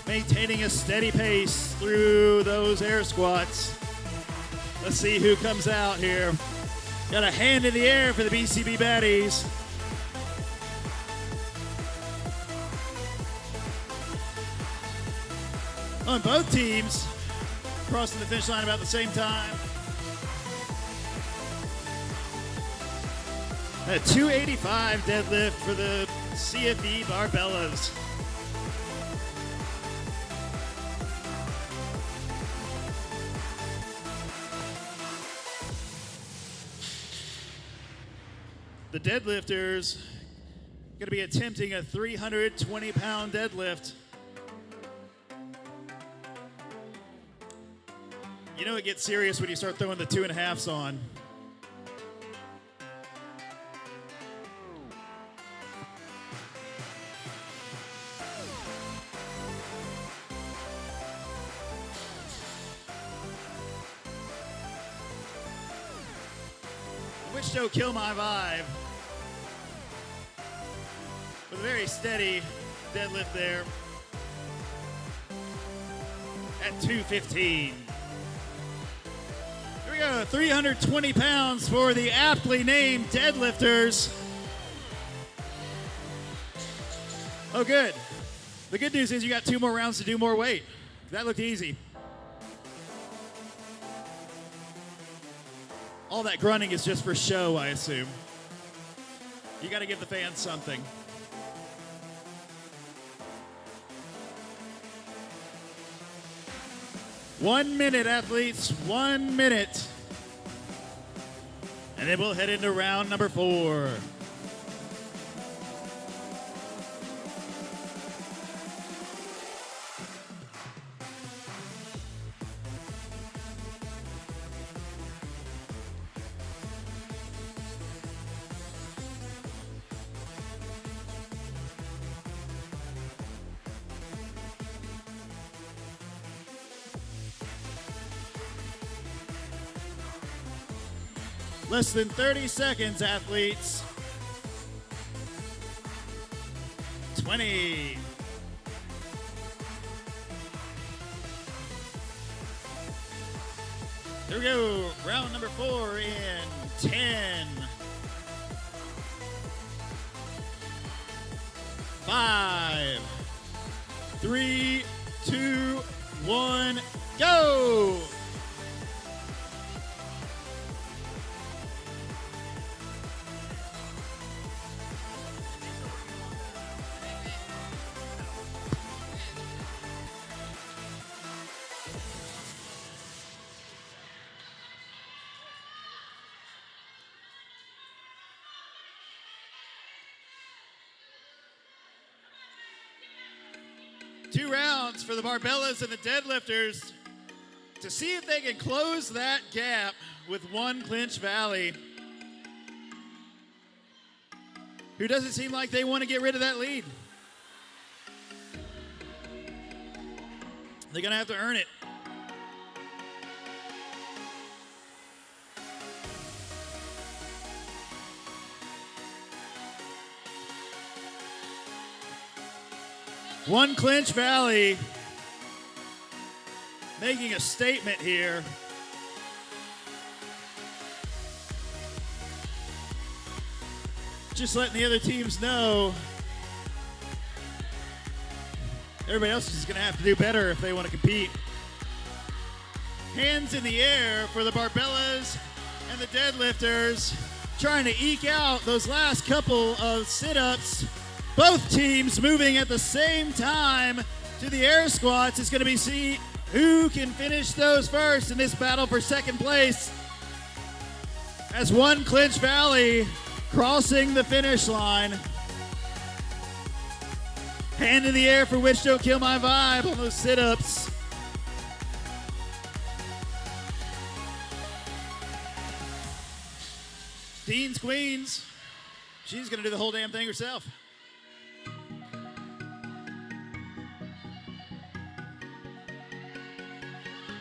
maintaining a steady pace through those air squats. Let's see who comes out here. Got a hand in the air for the BCB Baddies. On both teams, crossing the finish line about the same time. A 285 deadlift for the CFE Barbellas. The deadlifters going to be attempting a 320-pound deadlift. You know it gets serious when you start throwing the 2.5s on. Which Don't Kill My Vibe. With a very steady deadlift there at 215. Here we go, 320 pounds for the aptly named deadlifters. Oh, good. The good news is you got 2 more rounds to do more weight. That looked easy. All that grunting is just for show, I assume. You got to give the fans something. One minute, athletes, 1 minute. And then we'll head into round number 4. Less than 30 seconds, athletes. 20. Here we go. Round number 4 in 10. 5, 3, 2, 1, go! Two rounds for the Barbellas and the deadlifters to see if they can close that gap with one clinch valley, who doesn't seem like they want to get rid of that lead. They're going to have to earn it. One clinch valley making a statement here. Just letting the other teams know everybody else is going to have to do better if they want to compete. Hands in the air for the Barbellas and the deadlifters, trying to eke out those last couple of sit-ups. Both teams moving at the same time to the air squats. It's going to be see who can finish those first in this battle for second place. As one Clinch Valley crossing the finish line. Hand in the air for Witch Don't Kill My Vibe on those sit-ups. Dean's Queens, she's going to do the whole damn thing herself.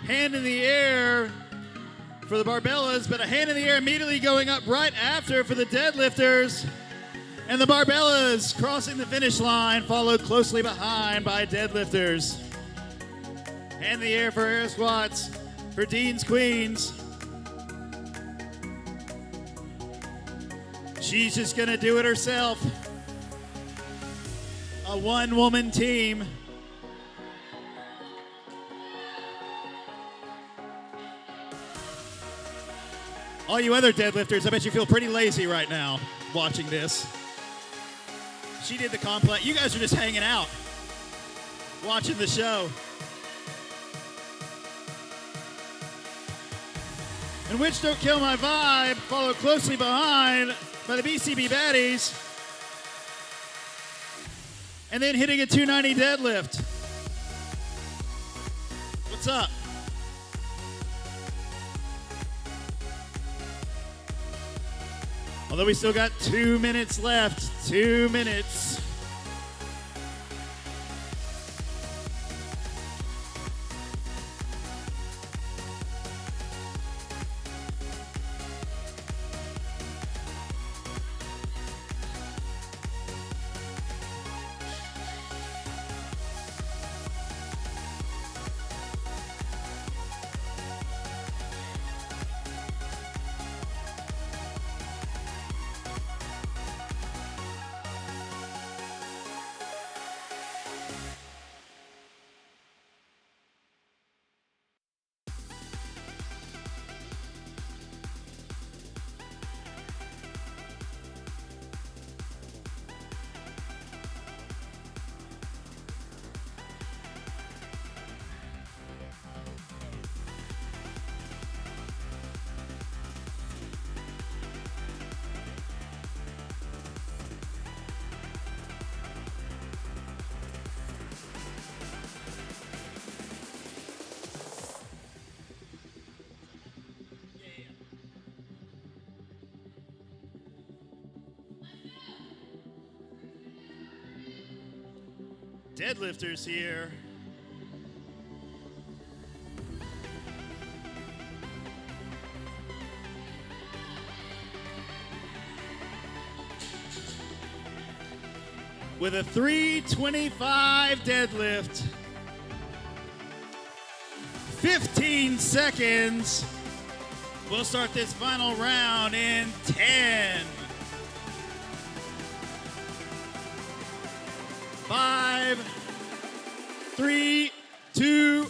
Hand in the air for the Barbellas, but a hand in the air immediately going up right after for the deadlifters. And the Barbellas crossing the finish line, followed closely behind by deadlifters. Hand in the air for air squats for Dean's Queens. She's just going to do it herself. A one-woman team. All you other deadlifters, I bet you feel pretty lazy right now watching this. She did the complex. You guys are just hanging out, watching the show. And Witch Don't Kill My Vibe, followed closely behind by the BCB Baddies. And then hitting a 290 deadlift. What's up? Although we still got 2 minutes left. 2 minutes. Deadlifters here. With a 325 deadlift. 15 seconds. We'll start this final round in 10. 5, 3, 2,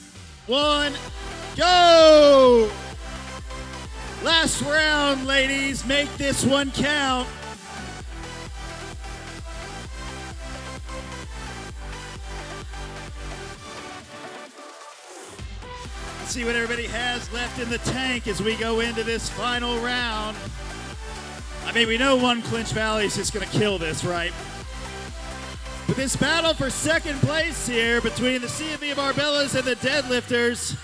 1, go! Last round, ladies. Make this one count. Let's see what everybody has left in the tank as we go into this final round. I mean, we know one Clinch Valley is just going to kill this, right? But this battle for second place here between the C&B Barbellas and the deadlifters.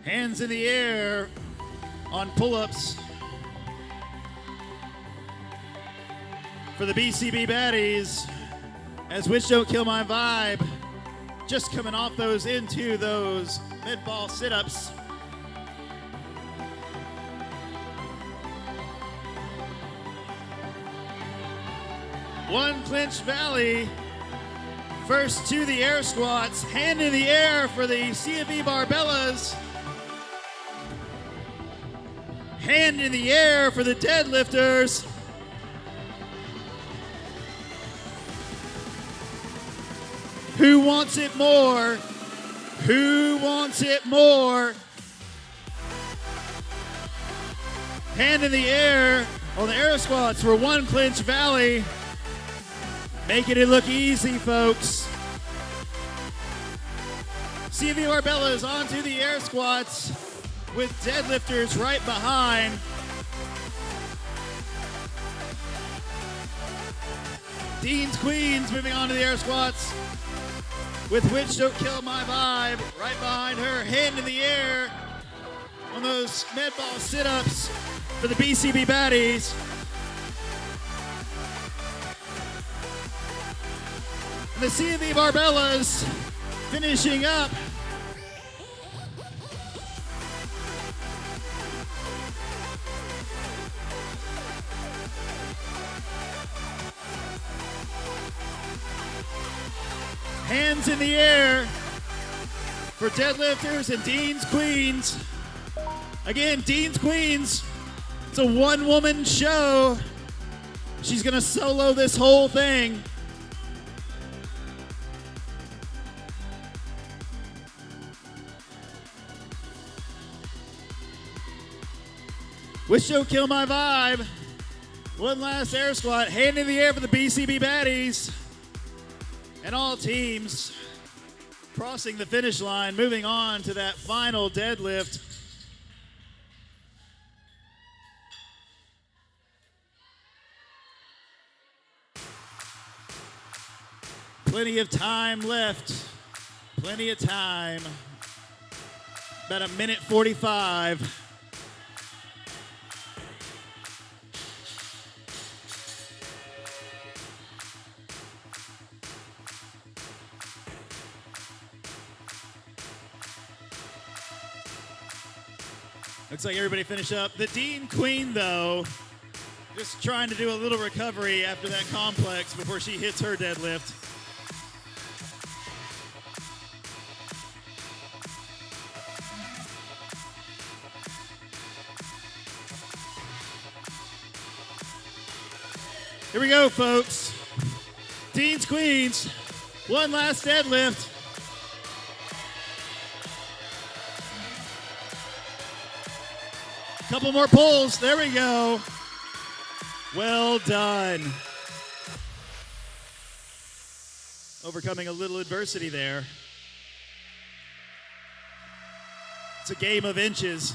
Hands in the air on pull-ups for the BCB Baddies as Witch Don't Kill My Vibe just coming off those into those mid-ball sit-ups. One Clinch Valley. First to the air squats. Hand in the air for the CFE Barbellas. Hand in the air for the deadlifters. Who wants it more? Who wants it more? Hand in the air on the air squats for One Clinch Valley. Making it look easy, folks. CV Barbellas onto the air squats with deadlifters right behind. Dean's Queens moving on to the air squats with Which Don't Kill My Vibe right behind her. Hand in the air on those med ball sit-ups for the BCB baddies. And the CFE Barbellas finishing up. Hands in the air for deadlifters and Dean's Queens. Again, Dean's Queens, it's a one-woman show. She's gonna solo this whole thing. Wish Don't Kill My Vibe. One last air squat. Hand in the air for the BCB baddies. And all teams crossing the finish line, moving on to that final deadlift. Plenty of time left. Plenty of time. About a minute 45. Looks like everybody finished up. The Dean Queen, though, just trying to do a little recovery after that complex before she hits her deadlift. Here we go, folks. Dean's Queens, one last deadlift. Couple more pulls. There we go. Well done. Overcoming a little adversity there. It's a game of inches.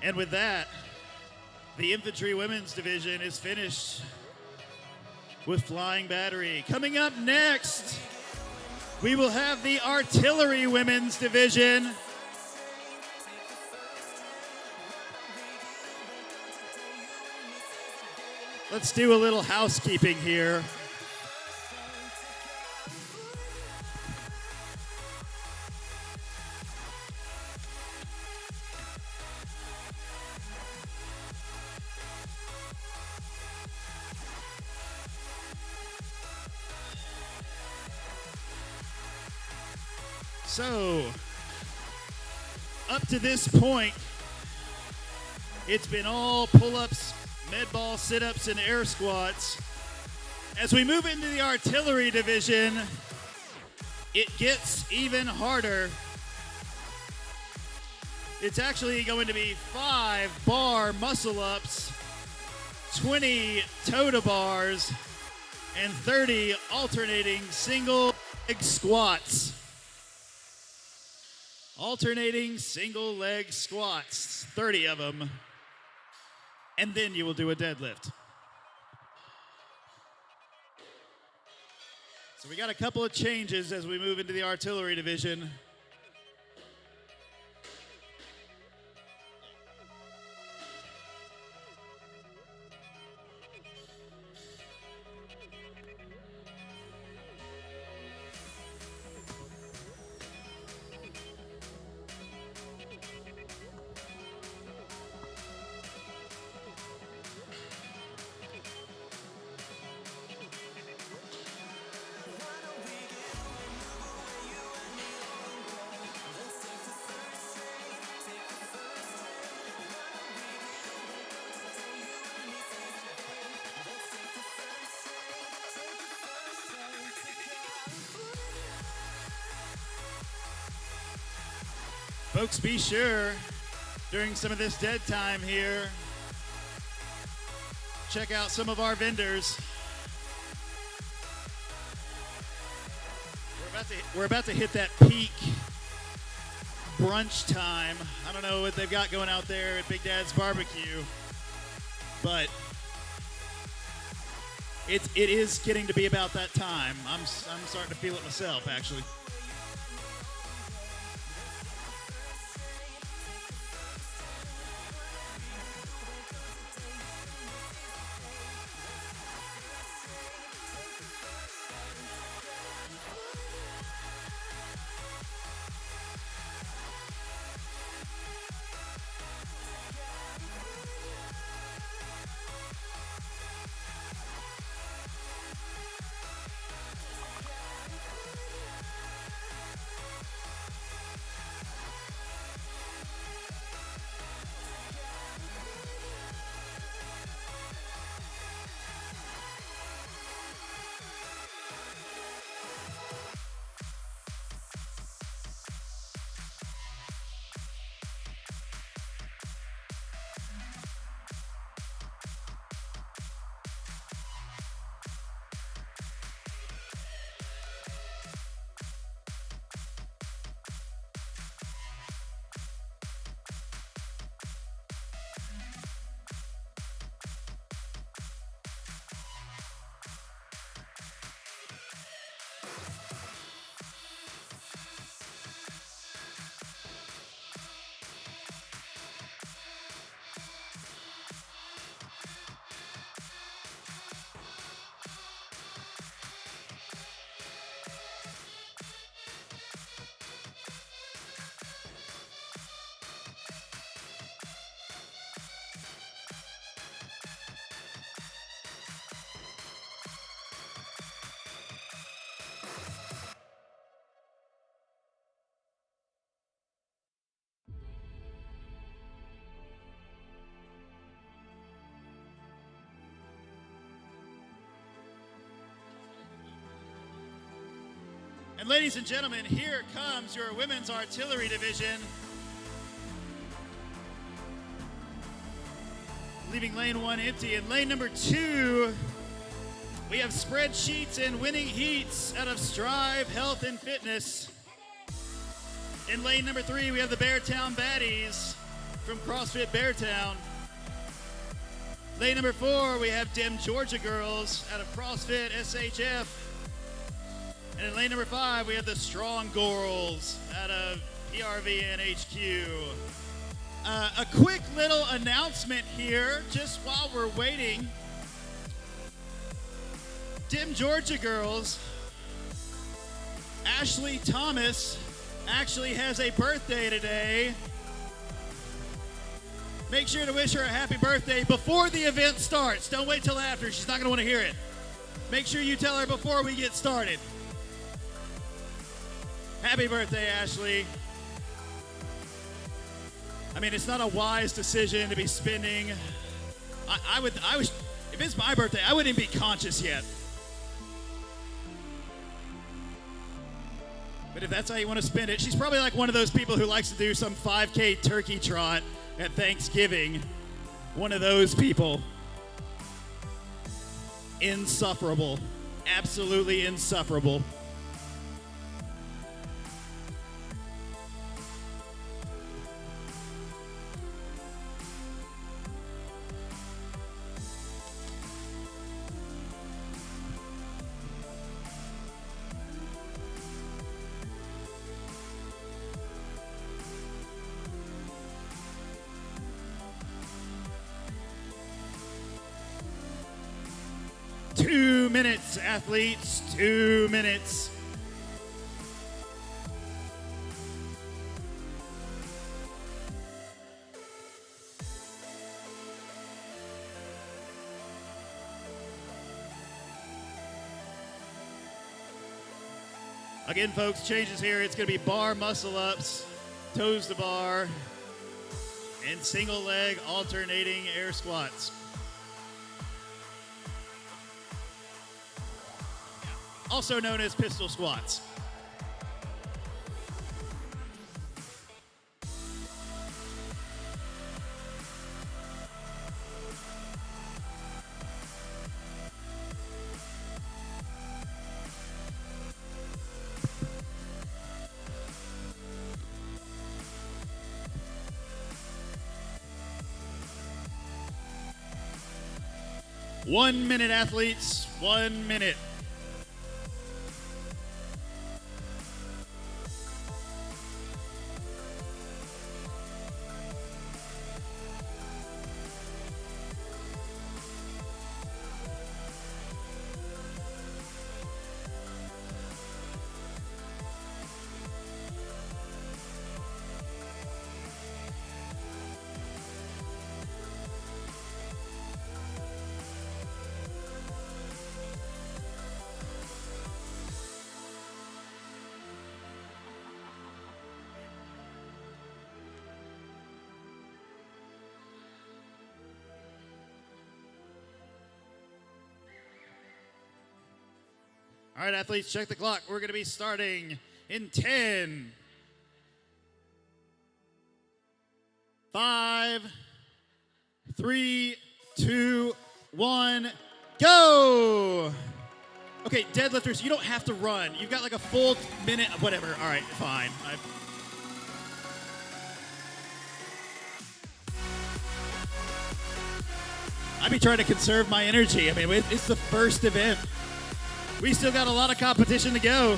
And with that, the Infantry Women's Division is finished with Flying Battery. Coming up next, we will have the Artillery Women's Division. Let's do a little housekeeping here. So, up to this point, it's been all pull-ups, med ball sit-ups, and air squats. As we move into the artillery division, it gets even harder. It's actually going to be 5 bar muscle-ups, 20 toe-to bars, and 30 alternating single leg squats. Alternating single leg squats, 30 of them. And then you will do a deadlift. So we got a couple of changes as we move into the artillery division. Folks, be sure during some of this dead time here, check out some of our vendors. We're about to hit that peak brunch time. I don't know what they've got going out there at Big Dad's Barbecue, but it is getting to be about that time. I'm starting to feel it myself, actually. And ladies and gentlemen, here comes your Women's Artillery Division. Leaving lane 1 empty. In lane number 2, we have Spreadsheets and Winning Heats out of Strive Health and Fitness. In lane number 3, we have the Beartown Baddies from CrossFit Beartown. Lane number 4, we have Dem Georgia Girls out of CrossFit SHF. And in lane number 5, we have the Strong Girls out of PRV HQ. A quick little announcement here, just while we're waiting. Dem Georgia Girls, Ashley Thomas, actually has a birthday today. Make sure to wish her a happy birthday before the event starts. Don't wait till after. She's not going to want to hear it. Make sure you tell her before we get started. Happy birthday, Ashley. I mean, it's not a wise decision to be spending. If it's my birthday, I wouldn't even be conscious yet. But if that's how you want to spend it, she's probably like one of those people who likes to do some 5K turkey trot at Thanksgiving. One of those people. Insufferable. Absolutely insufferable. Two minutes, athletes, 2 minutes. Again, folks, changes here. It's going to be bar muscle ups, toes to bar, and single leg alternating air squats. also known as pistol squats. One minute, athletes. 1 minute. All right, athletes, check the clock. We're going to be starting in 10, 5, 3, 2, 1, go! Okay, deadlifters, you don't have to run. You've got like a full minute, whatever. All right, fine. I'd be trying to conserve my energy. I mean, it's the first event. We still got a lot of competition to go.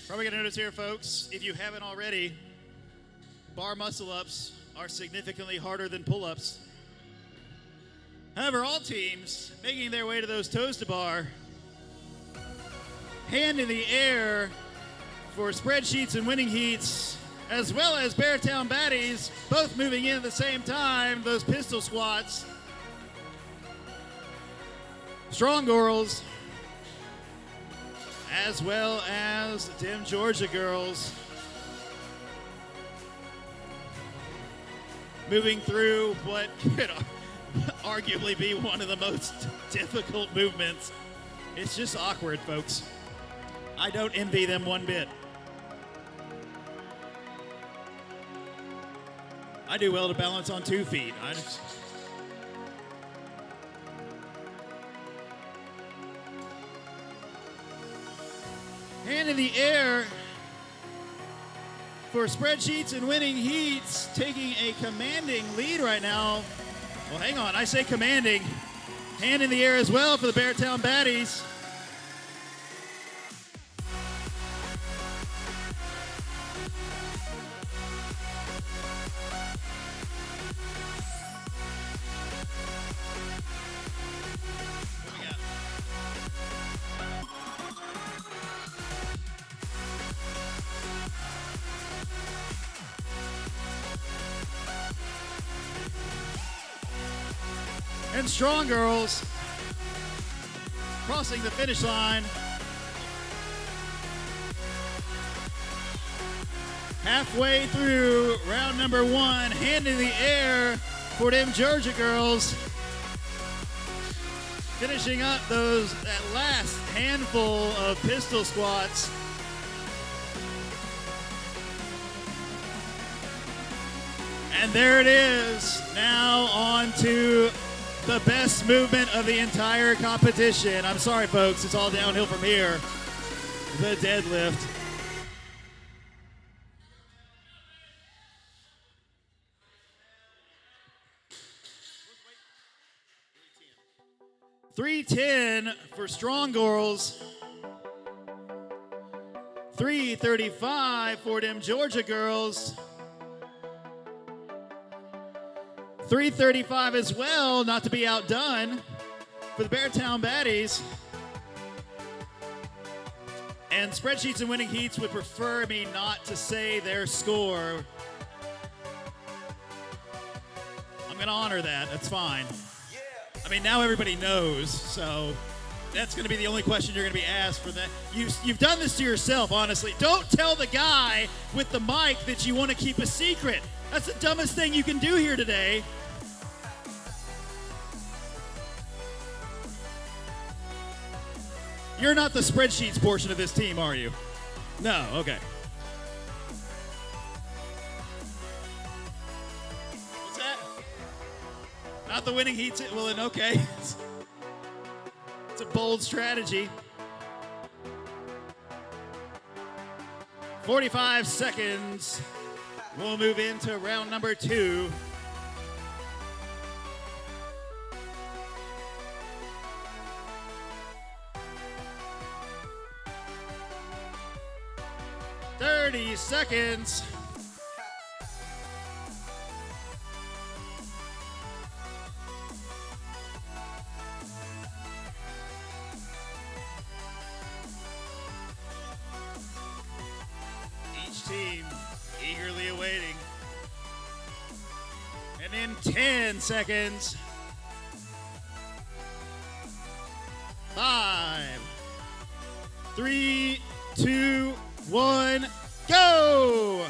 Probably gonna notice here, folks, if you haven't already, bar muscle-ups are significantly harder than pull-ups. However, all teams making their way to those toes to bar, hand in the air for spreadsheets and winning heats, as well as Beartown Baddies, both moving in at the same time, those pistol squats. Strong girls, as well as the Dim Georgia girls, moving through what could arguably be one of the most difficult movements. It's just awkward, folks. I don't envy them one bit. I do well to balance on 2 feet. Hand in the air for spreadsheets and winning heats, taking a commanding lead right now. Well, hang on, I say commanding. Hand in the air as well for the Beartown Baddies. And strong girls crossing the finish line. Halfway through round number 1, hand in the air for them Georgia girls. Finishing up that last handful of pistol squats. And there it is. Now on to the best movement of the entire competition. I'm sorry, folks. It's all downhill from here. The deadlift. $310 for strong girls. $335 for them Georgia girls. $335 as well, not to be outdone, for the Beartown Baddies. And spreadsheets and winning heats would prefer me not to say their score. going to honor that. That's fine. I mean, now everybody knows, so that's going to be the only question you're going to be asked for that. You've done this to yourself, honestly. Don't tell the guy with the mic that you want to keep a secret. That's the dumbest thing you can do here today. You're not the spreadsheets portion of this team, are you? No, okay. What's that? Not the winning heats. Well, then, okay. It's a bold strategy. 45 seconds. We'll move into round number 2. Seconds. Each team eagerly awaiting. And in 10 seconds. 5, 3, 2, 1. Go!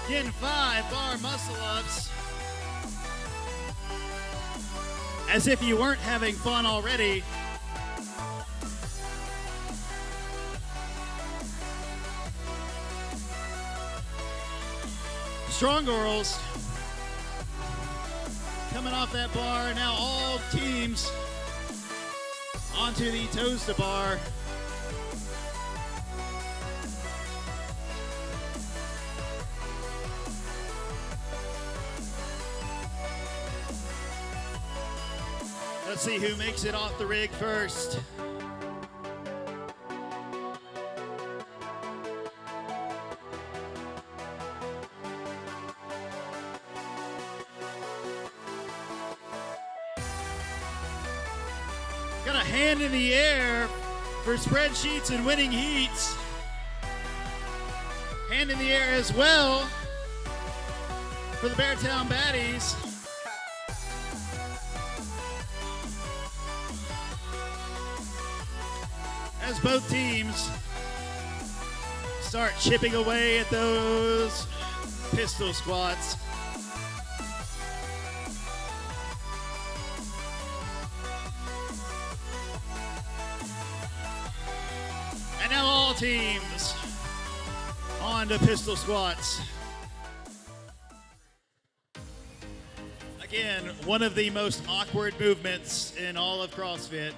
Again, 5 bar muscle ups. As if you weren't having fun already. Strong girls coming off that bar. Now all teams onto the toes to bar. Let's see who makes it off the rig first. Got a hand in the air for spreadsheets and winning heats. Hand in the air as well for the Beartown Baddies. As both teams start chipping away at those pistol squats. And now all teams on to pistol squats. Again, one of the most awkward movements in all of CrossFit.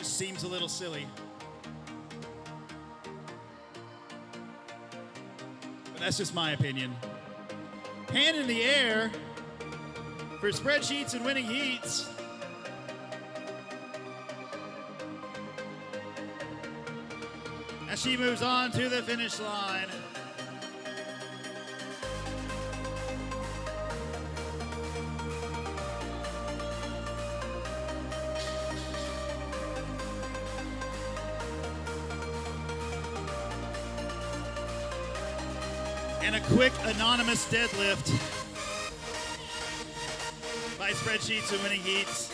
Seems a little silly. But that's just my opinion. Hand in the air for spreadsheets and winning heats. As she moves on to the finish line. And a quick anonymous deadlift by spreadsheets and winning heats.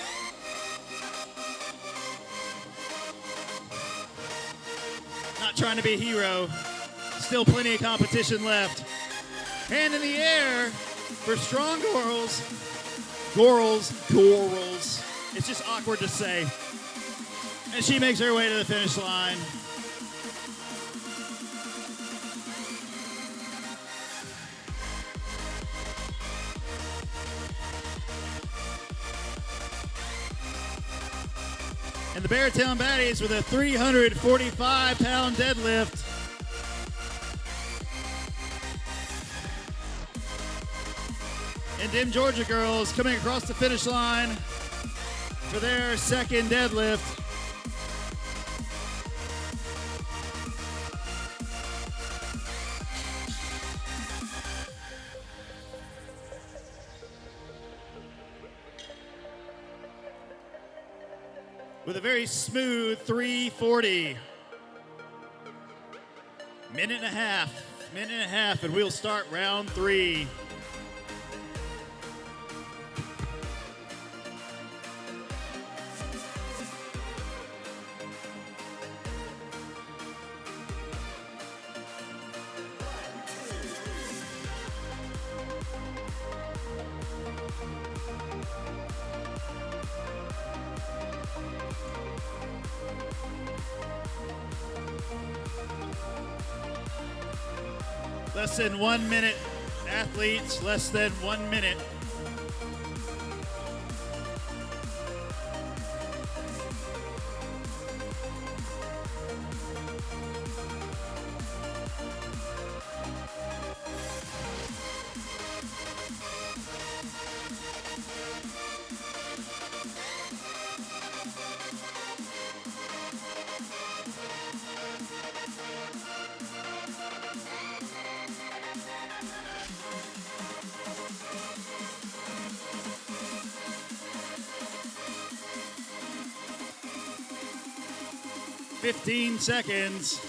Not trying to be a hero. Still plenty of competition left. Hand in the air for strong girls. Girls. It's just awkward to say. And she makes her way to the finish line. And the Beartown Baddies with a 345-pound deadlift. And Dim Georgia girls coming across the finish line for their second deadlift. With a very smooth 340. Minute and a half. Minute and a half, and we'll start round 3. Less than 1 minute, athletes, less than 1 minute. Fifteen seconds.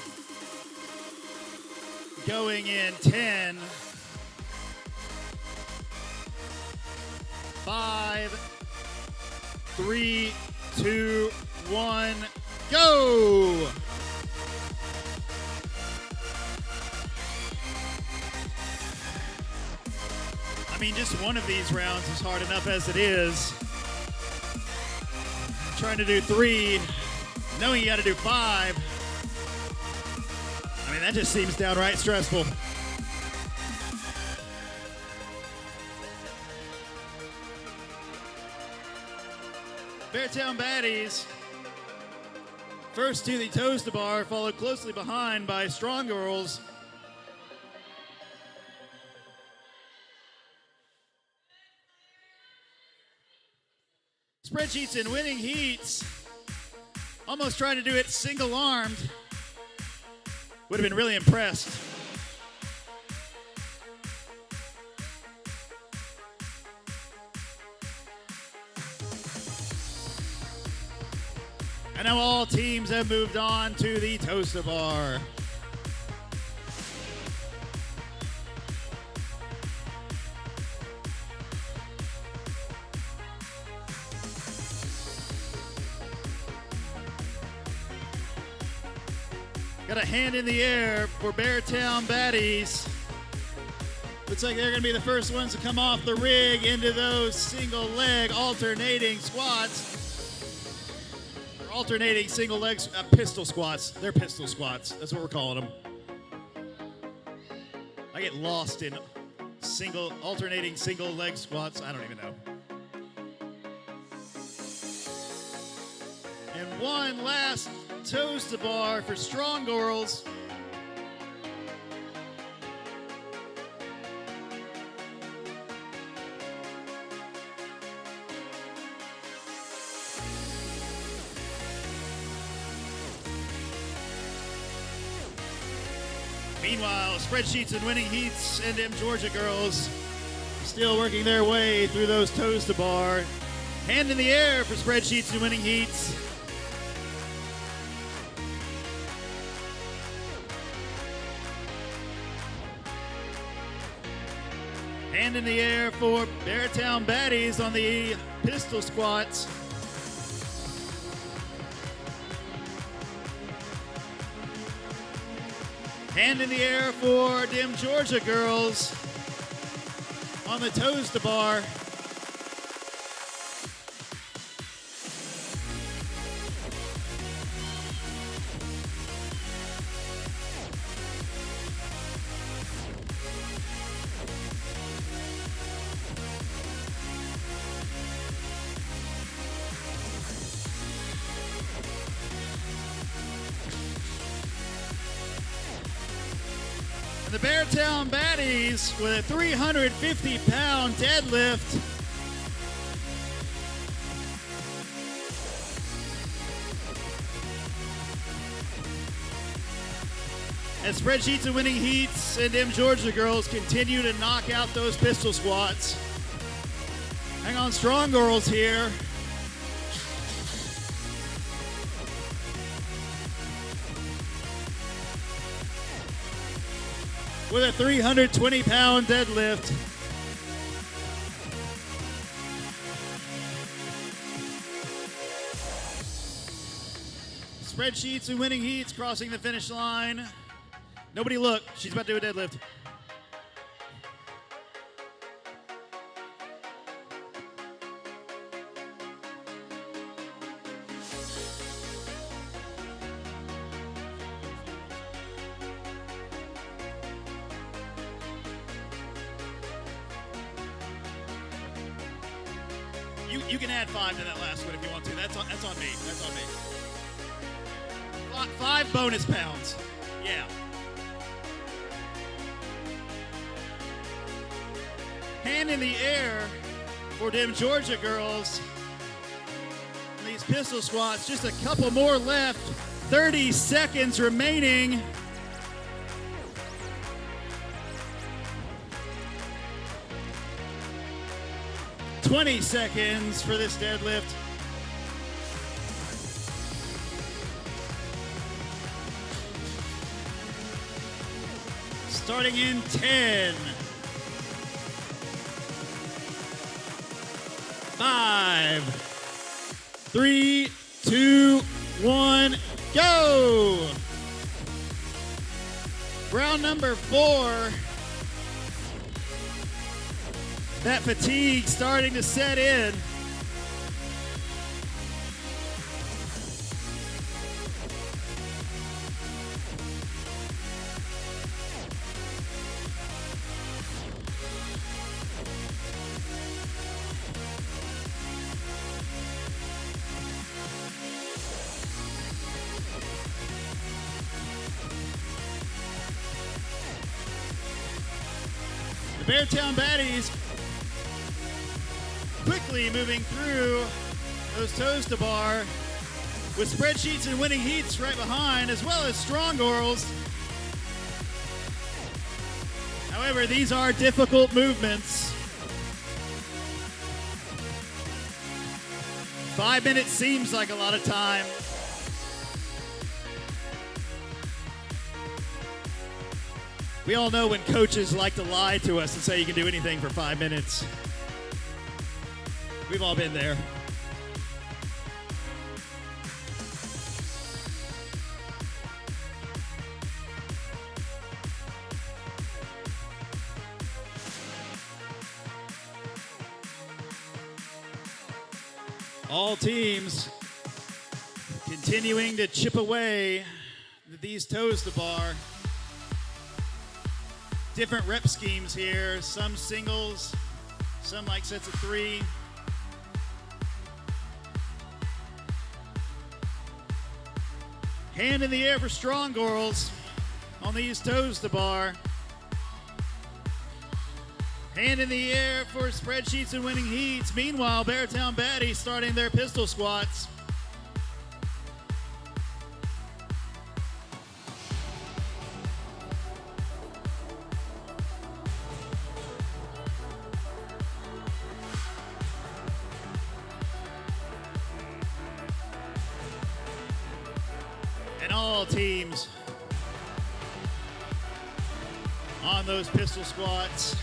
Going in 10, 5, 3, 2, 1, go! I mean, just one of these rounds is hard enough as it is. Trying to do 3. Knowing you got to do 5, I mean, that just seems downright stressful. Beartown Baddies, first to the toes to bar, followed closely behind by Strong Girls. Spreadsheets and winning heats. Almost trying to do it single-armed. Would have been really impressed. And now all teams have moved on to the toaster bar. Got a hand in the air for Beartown Baddies. Looks like they're going to be the first ones to come off the rig into those single leg alternating squats. Or alternating single legs, pistol squats. They're pistol squats. That's what we're calling them. I get lost in alternating single leg squats. I don't even know. And one last toes to bar for Strong Girls. Meanwhile, Spreadsheets and Winning Heats and them Georgia girls still working their way through those toes to bar. Hand in the air for Spreadsheets and Winning Heats. Hand in the air for Beartown Baddies on the pistol squats. Hand in the air for them Georgia girls on the toes to bar. The Beartown Baddies with a 350-pound deadlift. As Spreadsheets and Winning Heats and them Georgia girls continue to knock out those pistol squats. Hang on, Strong Girls here. with a 320-pound deadlift. Spreadsheets and winning heats crossing the finish line. Nobody look. She's about to do a deadlift. You can add 5 to that last one if you want to. That's on me. That's on me. 5 bonus pounds. Yeah. Hand in the air for them Georgia girls. These pistol squats, just a couple more left. 30 seconds remaining. $20 seconds for this deadlift. Starting in 10, 5, 3, 2, 1, go! Round number 4. That fatigue starting to set in. The Beartown Baddies quickly moving through those toes to bar with spreadsheets and winning heats right behind, as well as strong girls. However, these are difficult movements. 5 minutes seems like a lot of time. We all know when coaches like to lie to us and say you can do anything for 5 minutes. We've all been there. All teams continuing to chip away at these toes to bar. Different rep schemes here. Some singles, some like sets of 3. Hand in the air for strong girls on these toes to bar. Hand in the air for spreadsheets and winning heats. Meanwhile, Beartown Baddies starting their pistol squats. And all teams on those pistol squats.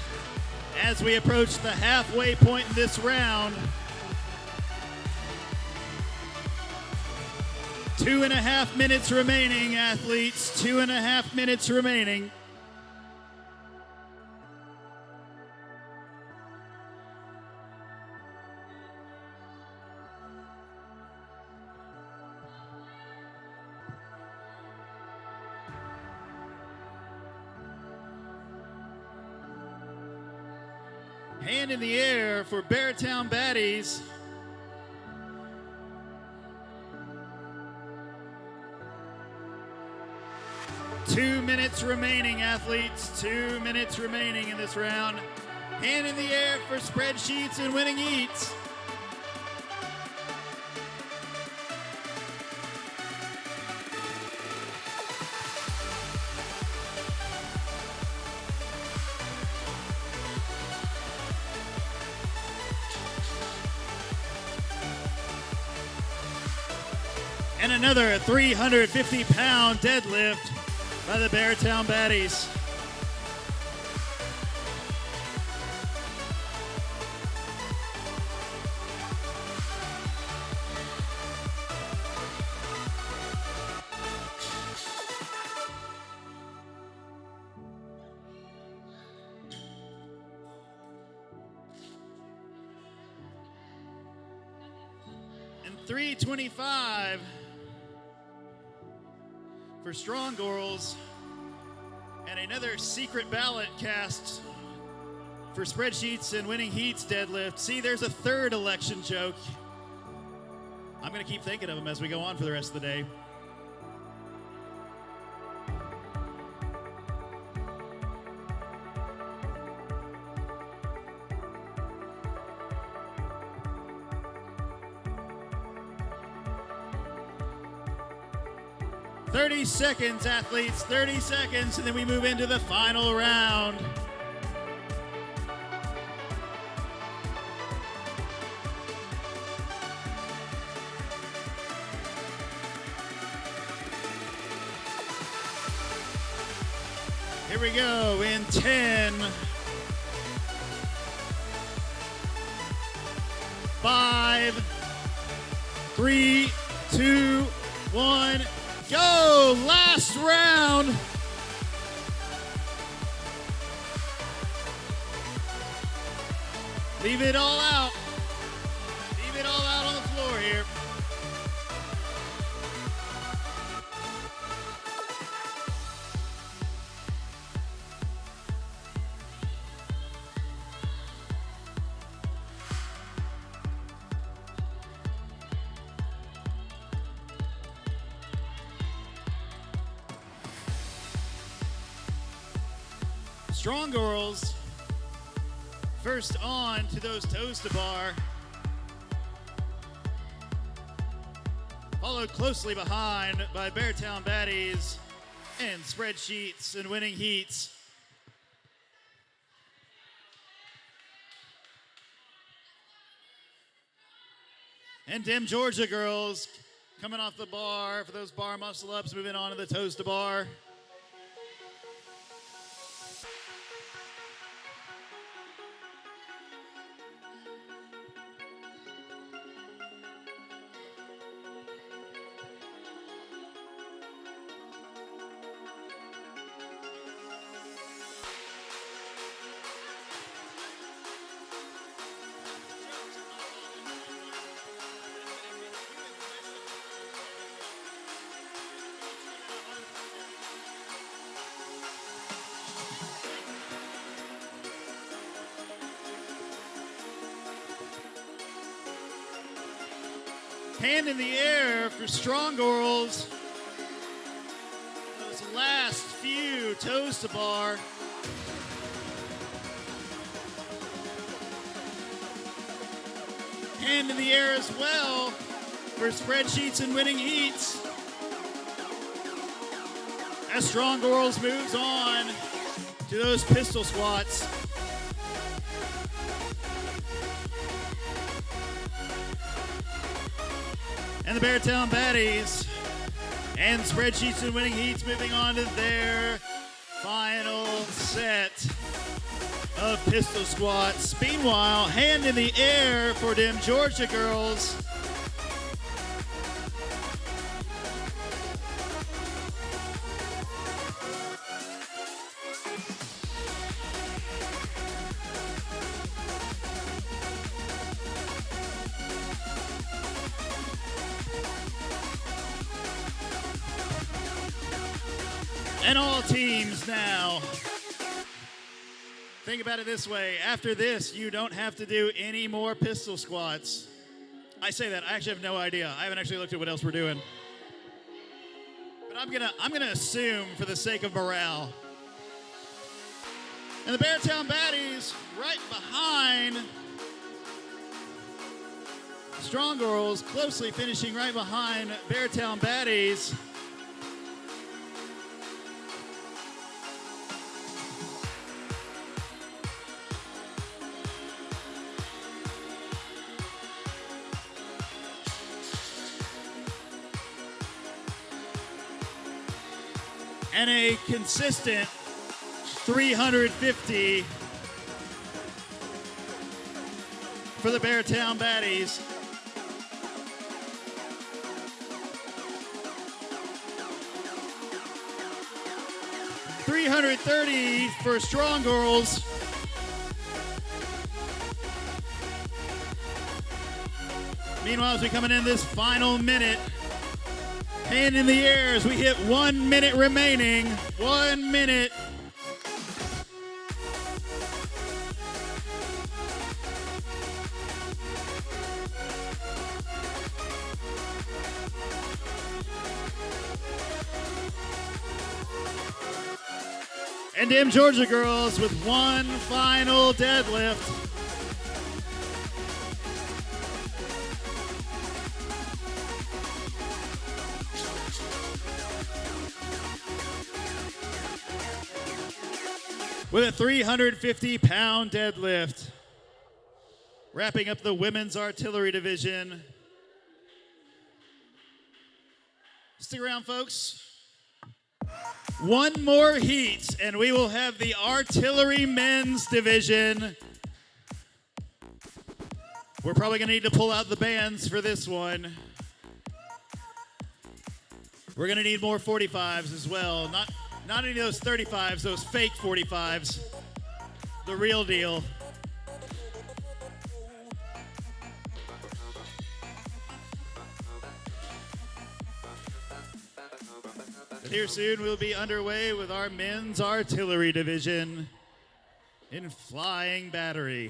As we approach the halfway point in this round, 2.5 minutes remaining, athletes. 2.5 minutes remaining. Hand in the air for Beartown Baddies. Two minutes remaining, athletes. 2 minutes remaining in this round. Hand in the air for spreadsheets and winning heats. And another 350-pound deadlift by the Beartown Baddies. 325 for strong girls, and another secret ballot cast for spreadsheets and winning heats deadlift. See, there's a third election joke. I'm going to keep thinking of them as we go on for the rest of the day. "30 seconds, athletes, 30 seconds, and then we move into the final round." Here we go in 10, 5, 3, 2, 1, go! Last round. Leave it all out. Leave it all out on the floor here. Strong girls, first on to those toes to bar, followed closely behind by Beartown Baddies and spreadsheets and winning heats. And Dim Georgia girls coming off the bar for those bar muscle ups, moving on to the toes to bar. Hand in the air for strong girls. Those last few toes to bar. Hand in the air as well for spreadsheets and winning heats. As strong girls moves on to those pistol squats. And the Beartown Baddies and spreadsheets and winning heats moving on to their final set of pistol squats. Meanwhile, hand in the air for them Georgia girls. And all teams now. Think about it this way. After this, you don't have to do any more pistol squats. I say that, I actually have no idea. I haven't actually looked at what else we're doing. But I'm gonna assume for the sake of morale. And the Beartown Baddies right behind Strong Girls, closely finishing right behind Beartown Baddies. And a consistent 350 for the Beartown Baddies. $330 for Strong Girls. Meanwhile, as we coming in this final minute, hand in the air as we hit 1 minute remaining. 1 minute. And them Georgia girls with one final deadlift. With a 350-pound deadlift. Wrapping up the women's artillery division. Stick around, folks. One more heat, and we will have the artillery men's division. We're probably going to need to pull out the bands for this one. We're going to need more 45s as well. Not any of those 35s, those fake 45s. The real deal. Here soon we'll be underway with our men's artillery division in flying battery.